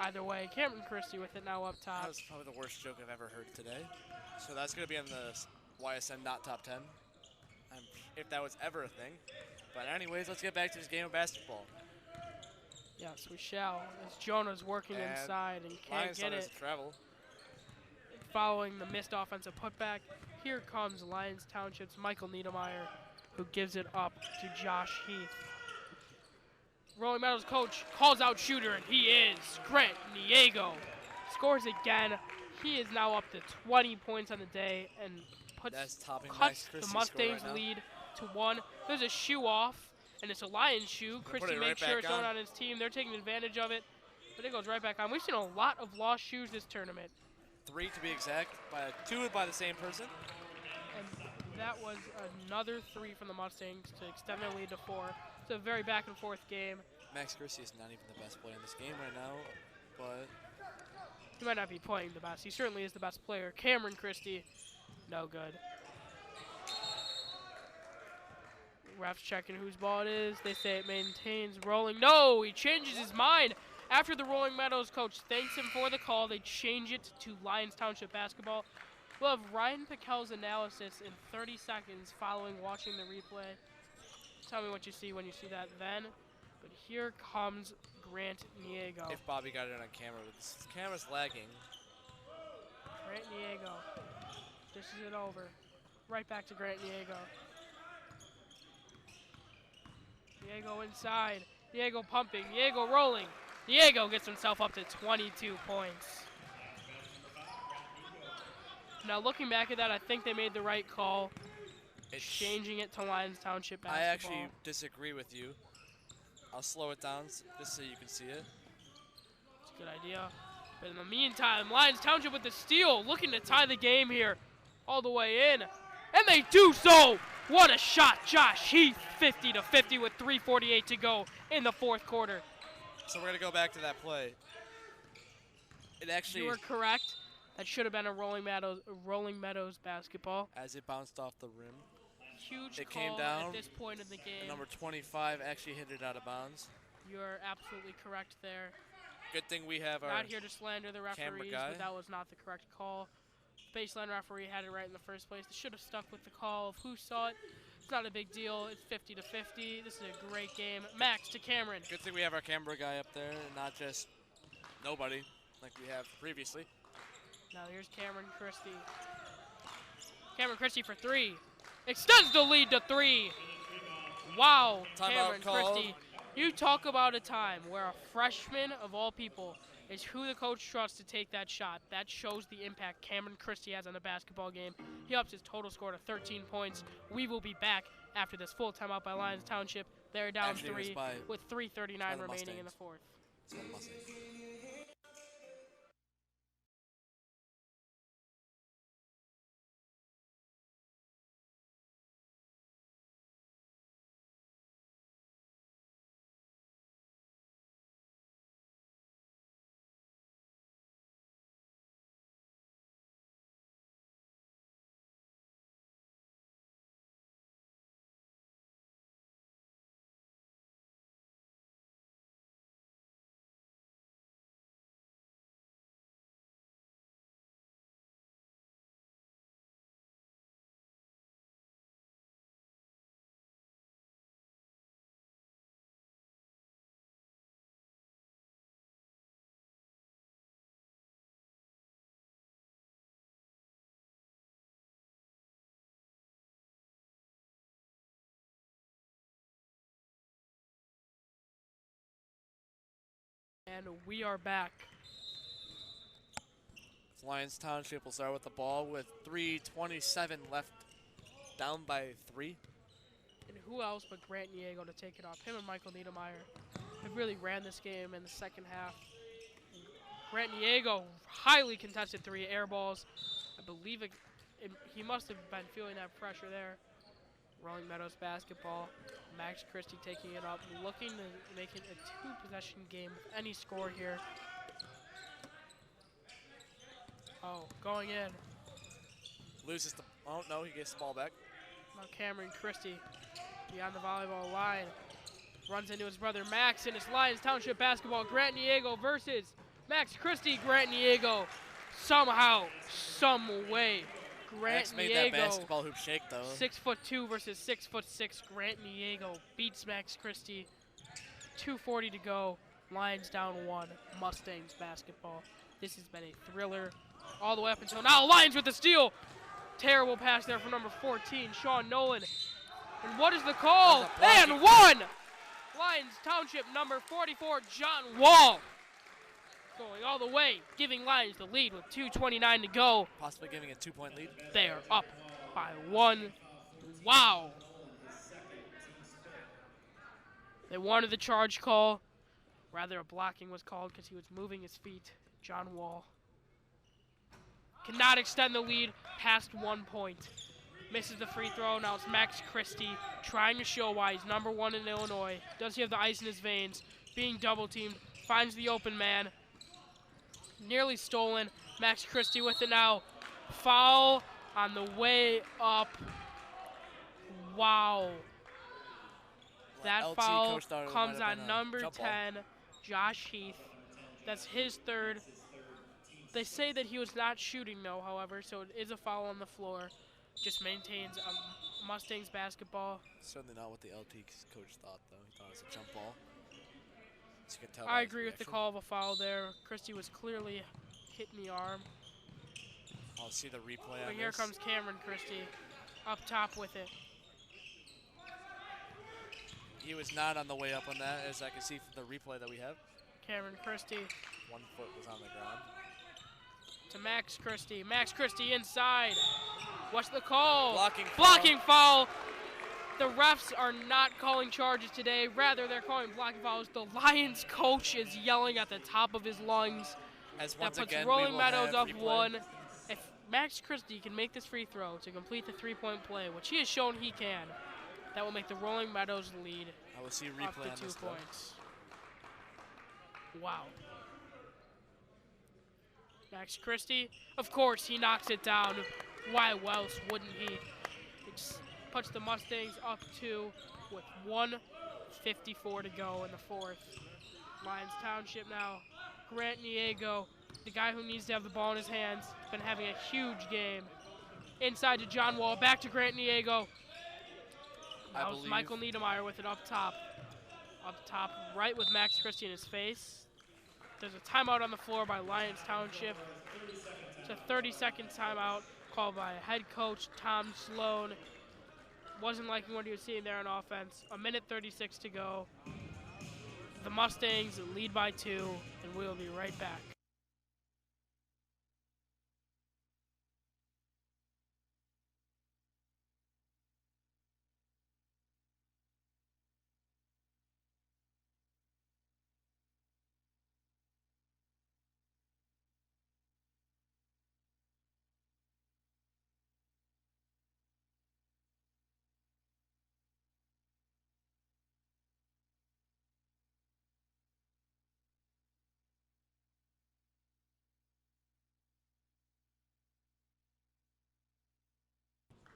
Either way, Cameron Christie with it now up top. That was probably the worst joke I've ever heard today. So that's going to be in the YSN not top 10, if that was ever a thing. But anyways, let's get back to this game of basketball. Yes, we shall. As Jonah's working inside and can't get it. Travel. Following the missed offensive putback, here comes Lyons Township's Michael Niedermeyer, who gives it up to Josh Heath. Rolling Meadows coach calls out shooter, and he is Grant Diego. Scores again. He is now up to 20 points on the day and cuts the Mustangs' lead to 1. There's a shoe off, and it's a Lions shoe. Christie makes sure it's not on his team. They're taking advantage of it. But it goes right back on. We've seen a lot of lost shoes this tournament. 3 to be exact, two by the same person. And that was another 3 from the Mustangs to extend their lead to 4. It's a very back and forth game. Max Christie is not even the best player in this game right now, but he might not be playing the best. He certainly is the best player. Cameron Christie, no good. Ref's checking whose ball it is. They say it maintains rolling. No, he changes his mind. After the Rolling Meadows coach thanks him for the call, they change it to Lyons Township basketball. We'll have Ryan Pickell's analysis in 30 seconds following watching the replay. Tell me what you see when you see that then. But here comes Grant Niego. If Bobby got it on camera, but this camera's lagging. Grant Niego dishes it over. Right back to Grant Niego. Niego inside. Niego pumping. Niego rolling. Niego gets himself up to 22 points. Now looking back at that, I think they made the right call. Changing it to Lyons Township basketball. I actually disagree with you. I'll slow it down just so you can see it. It's a good idea. But in the meantime, Lyons Township with the steal, looking to tie the game here all the way in. And they do so! What a shot, Josh Heath, 50 to 50 with 3:48 to go in the fourth quarter. So we're gonna go back to that play. It actually. You were correct. That should have been a Rolling Meadows basketball. As it bounced off the rim. Huge it call came down at this point in the game. Number 25 actually hit it out of bounds. You're absolutely correct there. Good thing we have our not here to slander the referees, but that was not the correct call. Baseline referee had it right in the first place. They should have stuck with the call of who saw it. It's not a big deal. It's 50 to 50. This is a great game. Max to Cameron. Good thing we have our camera guy up there, and not just nobody like we have previously. Now here's Cameron Christie. Cameron Christie for 3. Extends the lead to 3. Wow, Cameron Christie. You talk about a time where a freshman of all people is who the coach trusts to take that shot. That shows the impact Cameron Christie has on the basketball game. He ups his total score to 13 points. We will be back after this full timeout by Lyons Township. They're down 3 with 3:39 remaining in the fourth. And we are back. Lyons Township will start with the ball with 3:27 left, down by 3. And who else but Grant Niego to take it off? Him and Michael Niedermeyer have really ran this game in the second half. Grant Niego, highly contested 3 air balls. I believe he must have been feeling that pressure there. Rolling Meadows basketball. Max Christie taking it up, looking to make it a 2-possession game with any score here. Oh, going in. Loses the, oh no, he gets the ball back. Now Cameron Christie beyond the volleyball line. Runs into his brother Max, and it's Lyons Township basketball. Grant Niego versus Max Christie. Grant Niego somehow, some way. Grant Max made that basketball hoop shake though. 6'2" versus 6'6". Grant Niego beats Max Christie. 2:40 to go. Lyons down 1. Mustangs basketball. This has been a thriller all the way up until now. Lyons with the steal. Terrible pass there from number 14, Sean Nolan. And what is the call? And 1! Lyons Township number 44, John Wall. Going all the way, giving Lyons the lead with 2:29 to go. Possibly giving a 2-point lead. They are up by 1. Wow. They wanted the charge call. Rather, a blocking was called because he was moving his feet. John Wall cannot extend the lead past 1 point. Misses the free throw. Now it's Max Christie trying to show why he's #1 in Illinois. Does he have the ice in his veins? Being double-teamed. Finds the open man. Nearly stolen. Max Christie with it now. Foul on the way up. Wow. That foul comes on number 10, Josh Heath. That's his third. They say that he was not shooting, though, however, so it is a foul on the floor. Just maintains Mustangs basketball. Certainly not what the LT coach thought, though. He thought it was a jump ball. As you can tell I agree with the call of a foul there. Christie was clearly hit in the arm. I'll see the replay But on here this. comes Cameron Christie up top with it. He was not on the way up on that, as I can see from the replay that we have. Cameron Christie 1 foot was on the ground. to Max Christie. Max Christie inside. What's the call? Blocking foul. The refs are not calling charges today. Rather, they're calling blocking fouls. The Lyons coach is yelling at the top of his lungs. As That once puts again, Rolling we will Meadows have up replay. 1. If Max Christie can make this free throw to complete the three-point play, which he has shown he can, that will make the Rolling Meadows lead I will see up replay to on 2 this, though. points. Wow. Max Christie, of course, he knocks it down. Why else wouldn't he? It just puts the Mustangs up 2 with 1:54 to go in the fourth. Lyons Township now. Grant Niego, the guy who needs to have the ball in his hands, been having a huge game. Inside to John Wall, back to Grant Niego. That was Michael Niedermeyer with it up top. Up top, right with Max Christie in his face. There's a timeout on the floor by Lyons Township. It's a 30-second timeout called by head coach Tom Sloan. Wasn't liking what he was seeing there on offense. 1:36 to go. The Mustangs lead by 2, and we'll be right back.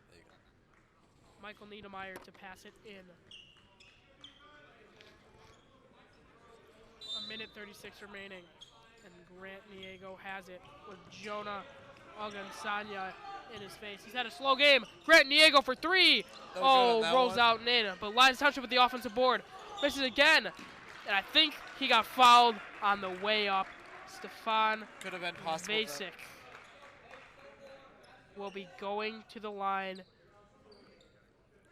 There you go. Michael Niedermeyer to pass it in. 1:36 remaining, and Grant Niego has it with Jonah Agansanya in his face. He's had a slow game. Grant Niego for 3. Rolls out and in. But Lyons Township with the offensive board. Misses again, and I think he got fouled on the way up. Stefan Could have been possible. Vasek will be going to the line.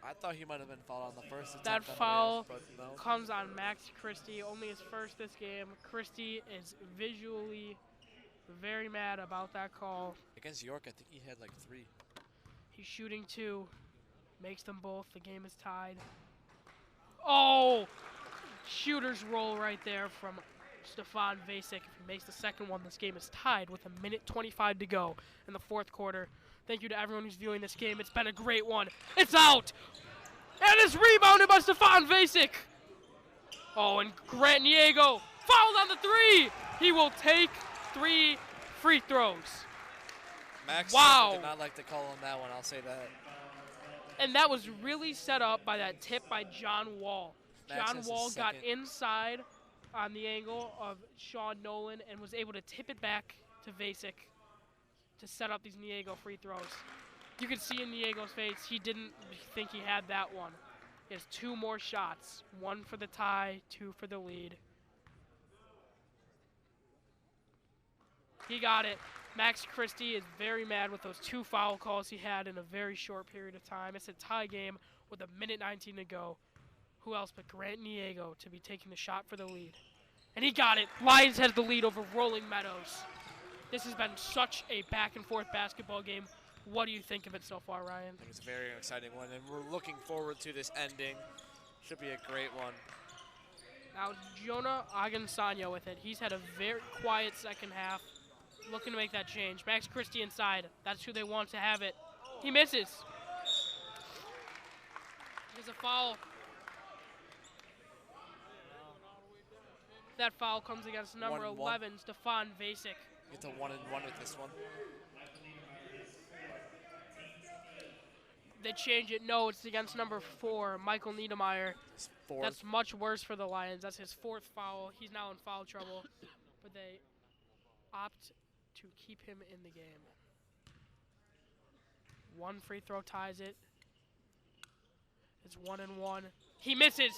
I thought he might have been fouled on the first attempt. That on the foul way up, but no. comes on Max Christie, only his first this game. Christie is visually very mad about that call. Against York, I think he had like 3. He's shooting 2, makes them both. The game is tied. Oh! Shooter's roll right there from Stefan Vasek. If he makes the second one, this game is tied with 1:25 to go in the fourth quarter. Thank you to everyone who's viewing this game. It's been a great one. It's out! And it's rebounded by Stefan Vasek. Oh, and Grant Niego fouled on the 3. He will take 3 free throws. Max Wow. did not like the call on that one, I'll say that. And that was really set up by that tip by John Wall. Max John has Wall his got second. inside on the angle of Sean Nolan and was able to tip it back to Vasek to set up these Niego free throws. You could see in Niego's face, he didn't think he had that one. He has 2 more shots. 1 for the tie, 2 for the lead. He got it. Max Christie is very mad with those 2 foul calls he had in a very short period of time. It's a tie game with 1:19 to go. Who else but Grant Niego to be taking the shot for the lead? And he got it. Lyons has the lead over Rolling Meadows. This has been such a back-and-forth basketball game. What do you think of it so far, Ryan? I think it's a very exciting one, and we're looking forward to this ending. Should be a great one. Now Jonah Agansanya with it. He's had a very quiet second half. Looking to make that change. Max Christie inside. That's who they want to have it. He misses. There's a foul. That foul comes against number 11, Stefan Vasic. It's a 1-and-1 with this one. They change it. No, it's against number 4, Michael Niedermeyer. That's much worse for the Lions. That's his 4th foul. He's now in foul trouble. But they opt to keep him in the game. One free throw ties it. It's 1-and-1. He misses.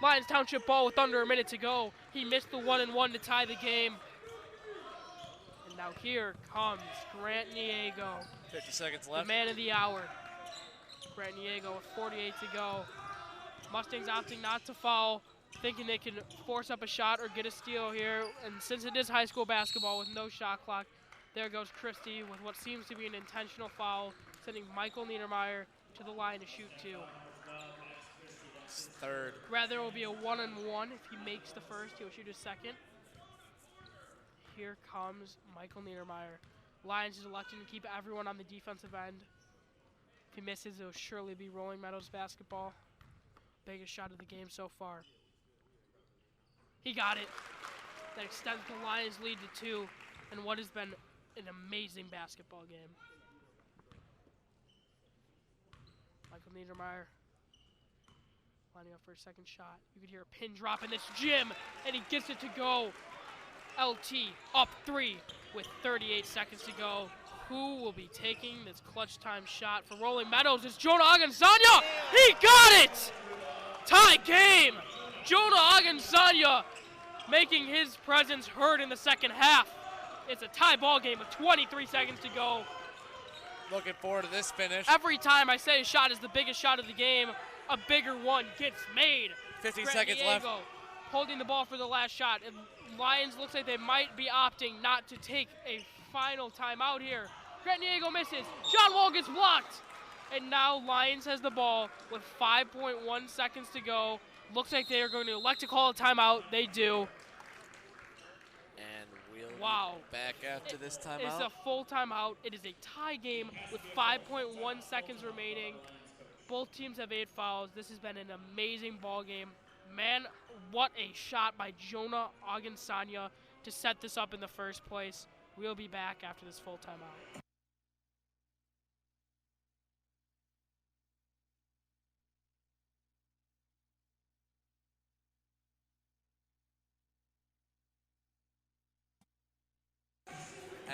Lyons Township ball with under a minute to go. He missed the 1-and-1 to tie the game. And now here comes Grant Niego. 50 seconds left. The man of the hour. Grant Niego with 48 to go. Mustangs opting not to foul, thinking they can force up a shot or get a steal here. And since it is high school basketball with no shot clock, there goes Christie with what seems to be an intentional foul, sending Michael Niedermeyer to the line to shoot 2. Third. Rather, it will be a 1-and-1. If he makes the first, he'll shoot his second. Here comes Michael Niedermeyer. Lyons is electing to keep everyone on the defensive end. If he misses, it will surely be Rolling Meadows basketball. Biggest shot of the game so far. He got it. That extends the Lions' lead to 2 in what has been an amazing basketball game. Michael Niedermeyer lining up for a second shot. You could hear a pin drop in this gym, and he gets it to go. LT up 3 with 38 seconds to go. Who will be taking this clutch time shot for Rolling Meadows? It's Jonah Agansanya. He got it! Tie game! Jonah Agansanya making his presence heard in the second half. It's a tie ball game with 23 seconds to go. Looking forward to this finish. Every time I say a shot is the biggest shot of the game, a bigger one gets made. 50 seconds left. Holding the ball for the last shot. And Lyons looks like they might be opting not to take a final timeout here. Grant Niego misses. John Wall gets blocked. And now Lyons has the ball with 5.1 seconds to go. Looks like they are going to elect to call a timeout. They do. And we'll be back after this timeout. It's a full timeout. It is a tie game with 5.1 seconds remaining. Both teams have 8 fouls. This has been an amazing ball game. Man, what a shot by Jonah Agansanya to set this up in the first place. We'll be back after this full timeout.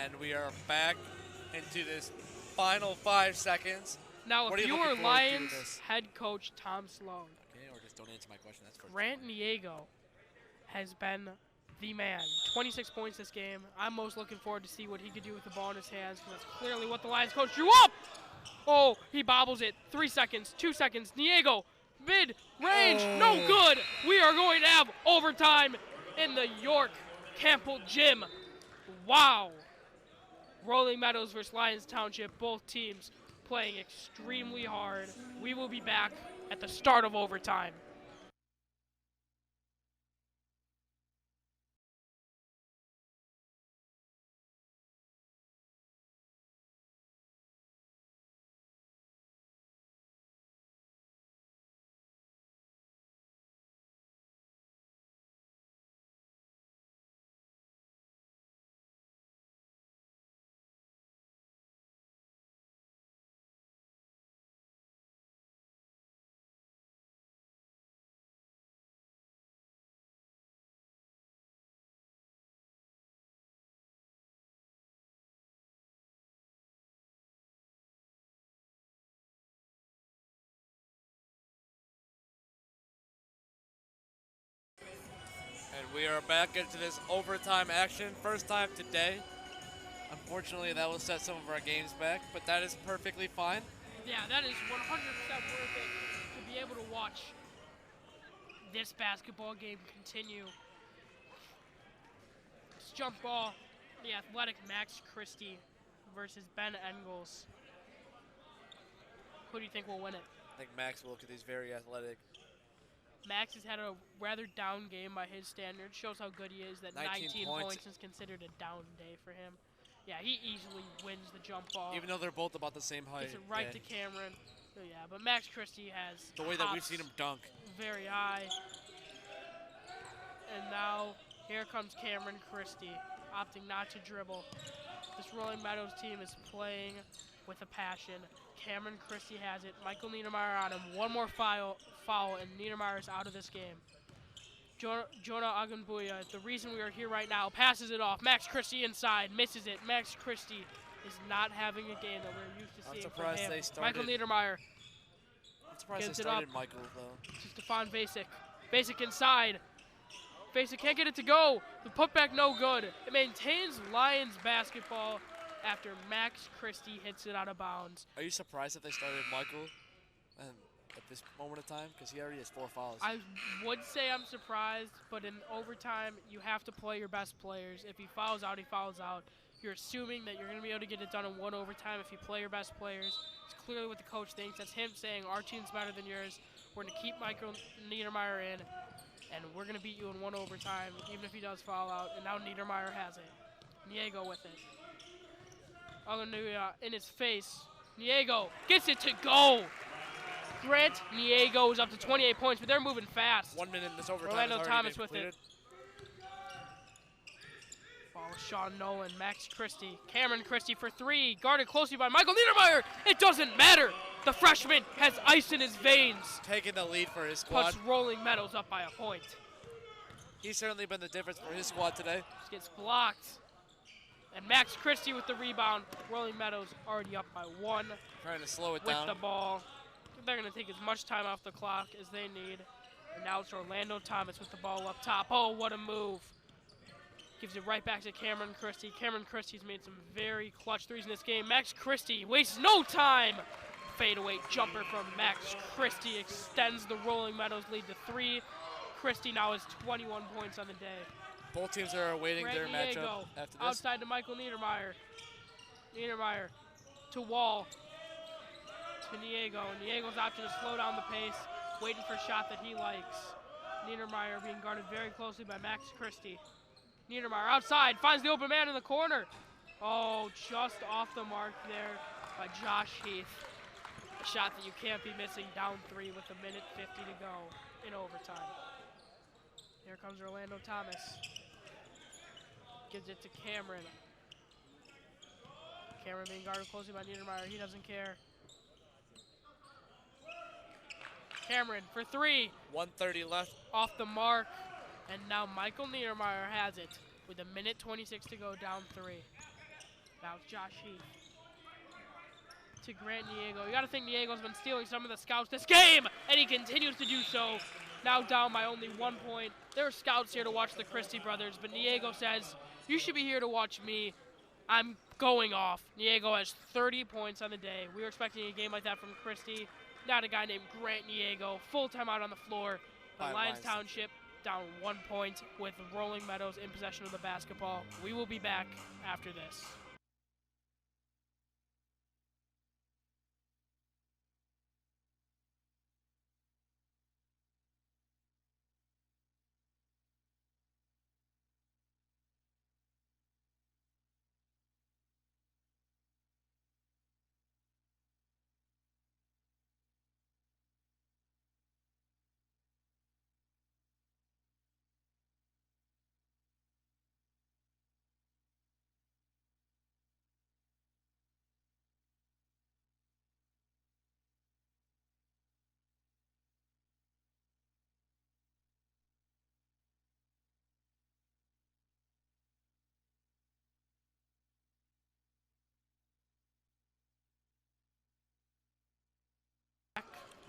And we are back into this final 5 seconds. Now, if you were Lions head coach Tom Sloan, okay, or just don't answer my question. That's first. Grant Niego has been the man. 26 points this game. I'm most looking forward to see what he could do with the ball in his hands, because that's clearly what the Lions coach drew up. Oh, he bobbles it. 3 seconds, 2 seconds. Niego, mid-range, no good. We are going to have overtime in the York Campbell Gym. Wow. Rolling Meadows versus Lyons Township, both teams playing extremely hard. We will be back at the start of overtime. And we are back into this overtime action. First time today. Unfortunately, that will set some of our games back, but that is perfectly fine. Yeah, that is 100% worth it to be able to watch this basketball game continue. This jump ball, the athletic Max Christie versus Ben Engels. Who do you think will win it? I think Max will, because he's very athletic. Max has had a rather down game by his standards. Shows how good he is that 19 points is considered a down day for him. Yeah, he easily wins the jump ball. Even though they're both about the same height. Gets it right to Cameron. So yeah, but Max Christie has the way that we've seen him dunk. Very high. And now here comes Cameron Christie, opting not to dribble. This Rolling Meadows team is playing with a passion. Cameron Christie has it. Michael Niedermeyer on him. One more foul, and Niedermeyer is out of this game. Jonah Agunbuya, the reason we are here right now, passes it off. Max Christie inside, misses it. Max Christie is not having a game that we're used to seeing from him. They started. Michael Niedermeyer. I'm surprised they started Michael, though. To Stefan Basic. Basic inside. Basic can't get it to go. The putback no good. It maintains Lyons basketball after Max Christie hits it out of bounds. Are you surprised that they started Michael at this moment of time? Because he already has 4 fouls. I would say I'm surprised, but in overtime, you have to play your best players. If he fouls out, he fouls out. You're assuming that you're going to be able to get it done in 1 overtime if you play your best players. It's clearly what the coach thinks. That's him saying, our team's better than yours. We're going to keep Michael Niedermeyer in, and we're going to beat you in 1 overtime, even if he does foul out. And now Niedermeyer has it. Niego with it. In his face. Niego gets it to go. Grant Niego is up to 28 points, but they're moving fast. 1 minute in this overtime. Orlando Thomas with it. Ball with Sean Nolan, Max Christie. Cameron Christie for 3, guarded closely by Michael Niedermeyer. It doesn't matter. The freshman has ice in his veins. Taking the lead for his squad. Puts Rolling Meadows up by a point. He's certainly been the difference for his squad today. Just gets blocked. And Max Christie with the rebound. Rolling Meadows already up by 1. Trying to slow it down. With the ball. They're going to take as much time off the clock as they need. And now it's Orlando Thomas with the ball up top. Oh, what a move. Gives it right back to Cameron Christie. Cameron Christie's made some very clutch threes in this game. Max Christie wastes no time. Fadeaway jumper from Max Christie extends the Rolling Meadows lead to 3. Christie now has 21 points on the day. Both teams are awaiting their matchup after this. Outside to Michael Niedermeyer. Niedermeyer to Wall. To Niego. Niego's option to slow down the pace, waiting for a shot that he likes. Niedermeyer being guarded very closely by Max Christie. Niedermeyer outside, finds the open man in the corner. Oh, just off the mark there by Josh Heath. A shot that you can't be missing, down 3 with 1:50 to go in overtime. Here comes Orlando Thomas. Gives it to Cameron. Cameron being guarded closely by Niedermeyer. He doesn't care. Cameron for 3. 1:30 left. Off the mark. And now Michael Niedermeyer has it with 1:26 to go, down 3. Now it's Josh Heath. To Grant Niego. You got to think Niego's been stealing some of the scouts this game, and he continues to do so. Now down by only 1 point. There are scouts here to watch the Christie brothers, but Niego says, you should be here to watch me. I'm going off. Niego has 30 points on the day. We were expecting a game like that from Christie. Not a guy named Grant Niego. Full time out on the floor. But Lyons Township down 1 point with Rolling Meadows in possession of the basketball. We will be back after this.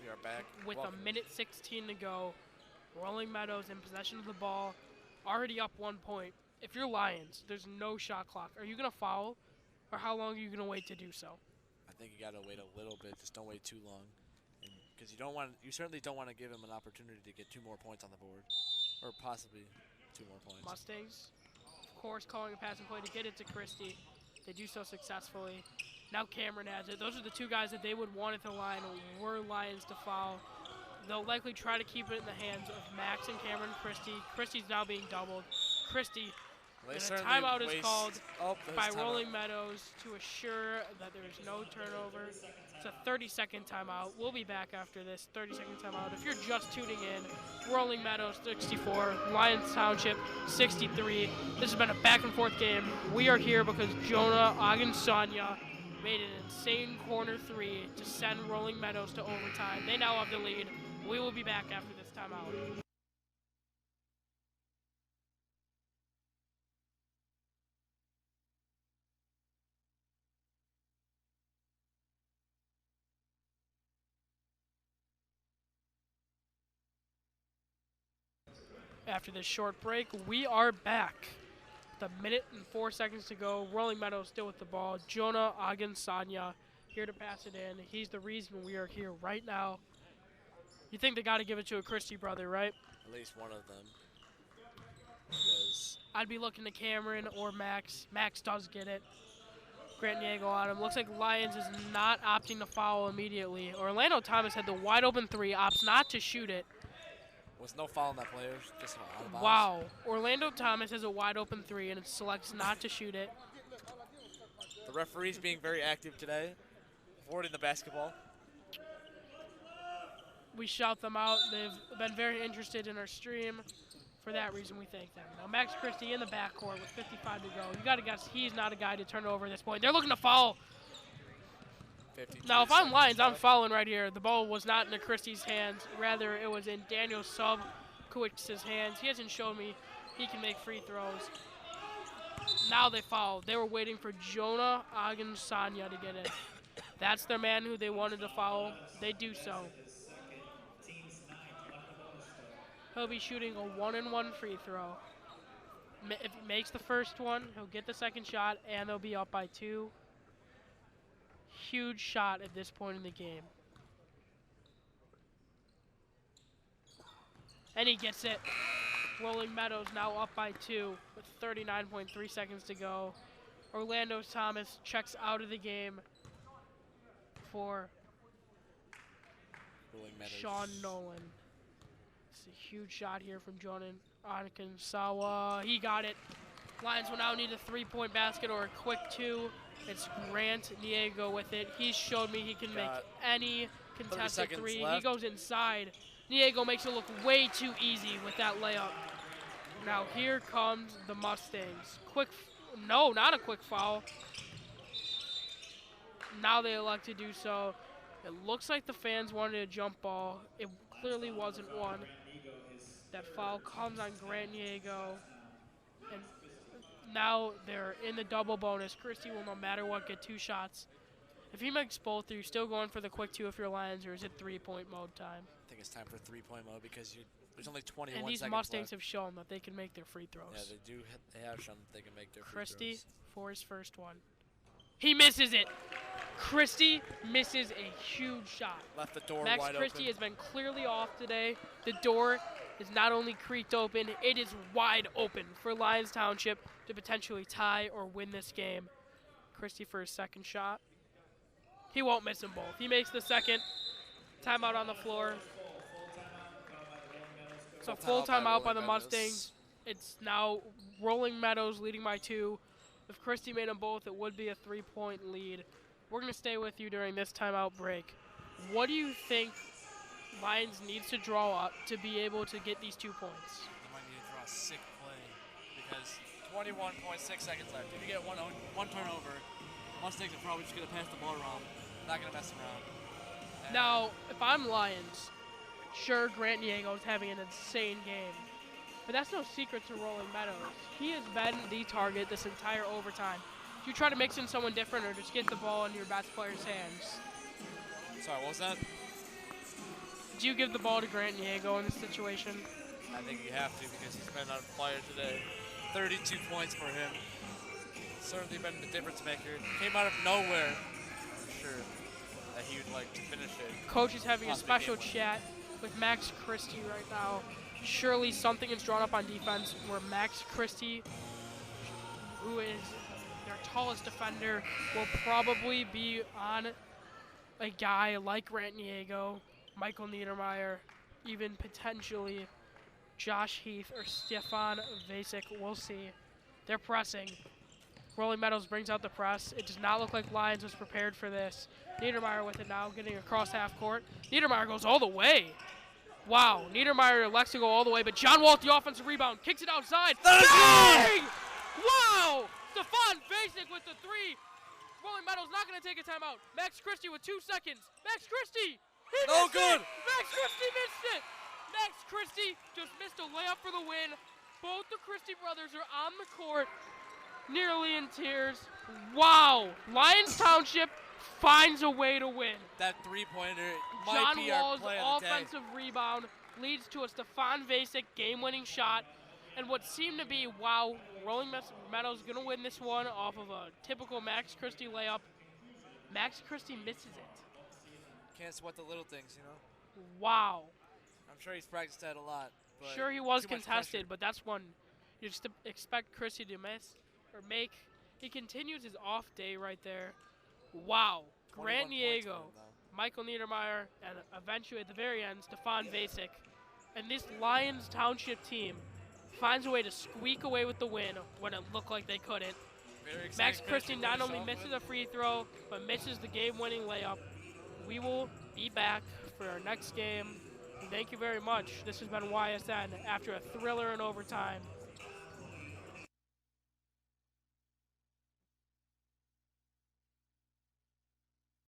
We are back. With 1:16 to go. Rolling Meadows in possession of the ball. Already up 1 point. If you're Lyons, there's no shot clock. Are you going to foul, or how long are you going to wait to do so? I think you got to wait a little bit. Just don't wait too long. Because you certainly don't want to give him an opportunity to get 2 more points on the board. Or possibly 2 more points. Mustangs, of course, calling a passing play to get it to Christie. They do so successfully. Now Cameron has it. Those are the 2 guys that they would want at the line were Lyons to foul. They'll likely try to keep it in the hands of Max and Cameron Christie. Christie's now being doubled. Christie, and a timeout is called by Rolling Meadows to assure that there is no turnover. It's a 30-second timeout. We'll be back after this 30-second timeout. If you're just tuning in, Rolling Meadows 64, Lyons Township 63. This has been a back-and-forth game. We are here because Jonah Agansanya made an insane corner three to send Rolling Meadows to overtime. They now have the lead. We will be back after this timeout. After this short break, we are back. With a minute and 4 seconds to go. Rolling Meadows still with the ball. Jonah Agansanya here to pass it in. He's the reason we are here right now. You think they got to give it to a Christie brother, right? At least one of them. I'd be looking to Cameron or Max. Max does get it. Grant Diego on him. Looks like Lyons is not opting to foul immediately. Orlando Thomas had the wide open three, opts not to shoot it. Was no foul on that player, just out of bounds. Wow. Orlando Thomas has a wide open three and it selects not to shoot it. The referee's being very active today, avoiding the basketball. We shout them out. They've been very interested in our stream. For that reason, we thank them. Now, Max Christie in the backcourt with 55 to go. You got to guess he's not a guy to turn it over at this point. They're looking to foul. Now, if I'm Lyons, I'm fouling right here. The ball was not in the Christie's hands. Rather, it was in Daniel Subkwitz's hands. He hasn't shown me he can make free throws. Now they foul. They were waiting for Jonah Agansanya to get it. That's their man who they wanted to foul. They do so. He'll be shooting a 1-and-1 free throw. If he makes the first one, he'll get the second shot, and they'll be up by 2. Huge shot at this point in the game. And he gets it. Rolling Meadows now up by 2 with 39.3 seconds to go. Orlando Thomas checks out of the game for Sean Nolan. It's a huge shot here from Jonah Agansanya. He got it. Lions will now need a 3-point basket or a quick 2. It's Grant Diego with it. He's showed me he can make any contested 3. He goes inside. Diego makes it look way too easy with that layup. Now here comes the Mustangs. No, not a quick foul. Now they elect to do so. It looks like the fans wanted a jump ball. It clearly wasn't one. That foul comes on Grant Diego. And now they're in the double bonus. Christie will, no matter what, get 2 shots. If he makes both, are you still going for the quick 2 if you're Lions, or is it 3-point mode time? I think it's time for 3-point mode because there's only 21 seconds left. And these Mustangs have shown that they can make their free throws. Yeah, they do. They have shown that they can make their free Christie throws. for his first one. He misses it. Christie misses a huge shot. Left the door Max wide Christie open. has been clearly off today. The door is not only creaked open, it is wide open for Lyons Township to potentially tie or win this game. Christie for his second shot. He won't miss them both. He makes the second. Timeout on the floor. So full timeout by the Mustangs. It's now Rolling Meadows leading by 2. If Christie made them both, it would be a 3-point lead. We're going to stay with you during this timeout break. What do you think Lyons needs to draw up to be able to get these 2 points? They might need to draw a sick play because 21.6 seconds left. If you get one turnover, Mustangs are probably just going to pass the ball around. Not going to mess around. And now, if I'm Lyons, sure, Grant Diego is having an insane game. But that's no secret to Rolling Meadows. He has been the target this entire overtime. Do you try to mix in someone different or just get the ball into your best player's hands? Sorry, what was that? Do you give the ball to Grant Diego in this situation? I think you have to because he's been on fire today. 32 points for him. Certainly been the difference maker. Came out of nowhere. I'm sure that he would like to finish it. Coach is having a special chat with Max Christie right now. Surely something is drawn up on defense where Max Christie, who is their tallest defender, will probably be on a guy like Grant Diego. Michael Niedermeyer, even potentially Josh Heath or Stefan Vasek. We'll see. They're pressing. Rolling Meadows brings out the press. It does not look like Lyons was prepared for this. Niedermeyer with it now, getting across half court. Niedermeyer goes all the way. Wow, Niedermeyer elects to go all the way, but John Walt, the offensive rebound, kicks it outside. Bang! Wow! Stefan Vasek with the three. Rolling Meadows not going to take a timeout. Max Christie with 2 seconds. Max Christie! No good! Max Christie missed it! Max Christie just missed a layup for the win. Both the Christie brothers are on the court, nearly in tears. Wow! Lyons Township finds a way to win. That three-pointer might be our play of the day. John Wall's offensive rebound leads to a Stefan Vasek game-winning shot. And what seemed to be, wow, Rolling Meadows going to win this one off of a typical Max Christie layup. Max Christie misses it. Can't sweat the little things, you know? Wow. I'm sure he's practiced that a lot. But sure, he was contested, but that's one you just expect Christie to miss or make. He continues his off day right there. Wow. Grand Diego, Michael Niedermeyer, and eventually at the very end, Stefan Vasek. And this Lyons Township team finds a way to squeak away with the win when it looked like they couldn't. Max Christie not only misses a free throw, but misses the game-winning layup. We will be back for our next game. Thank you very much. This has been YSN after a thriller in overtime.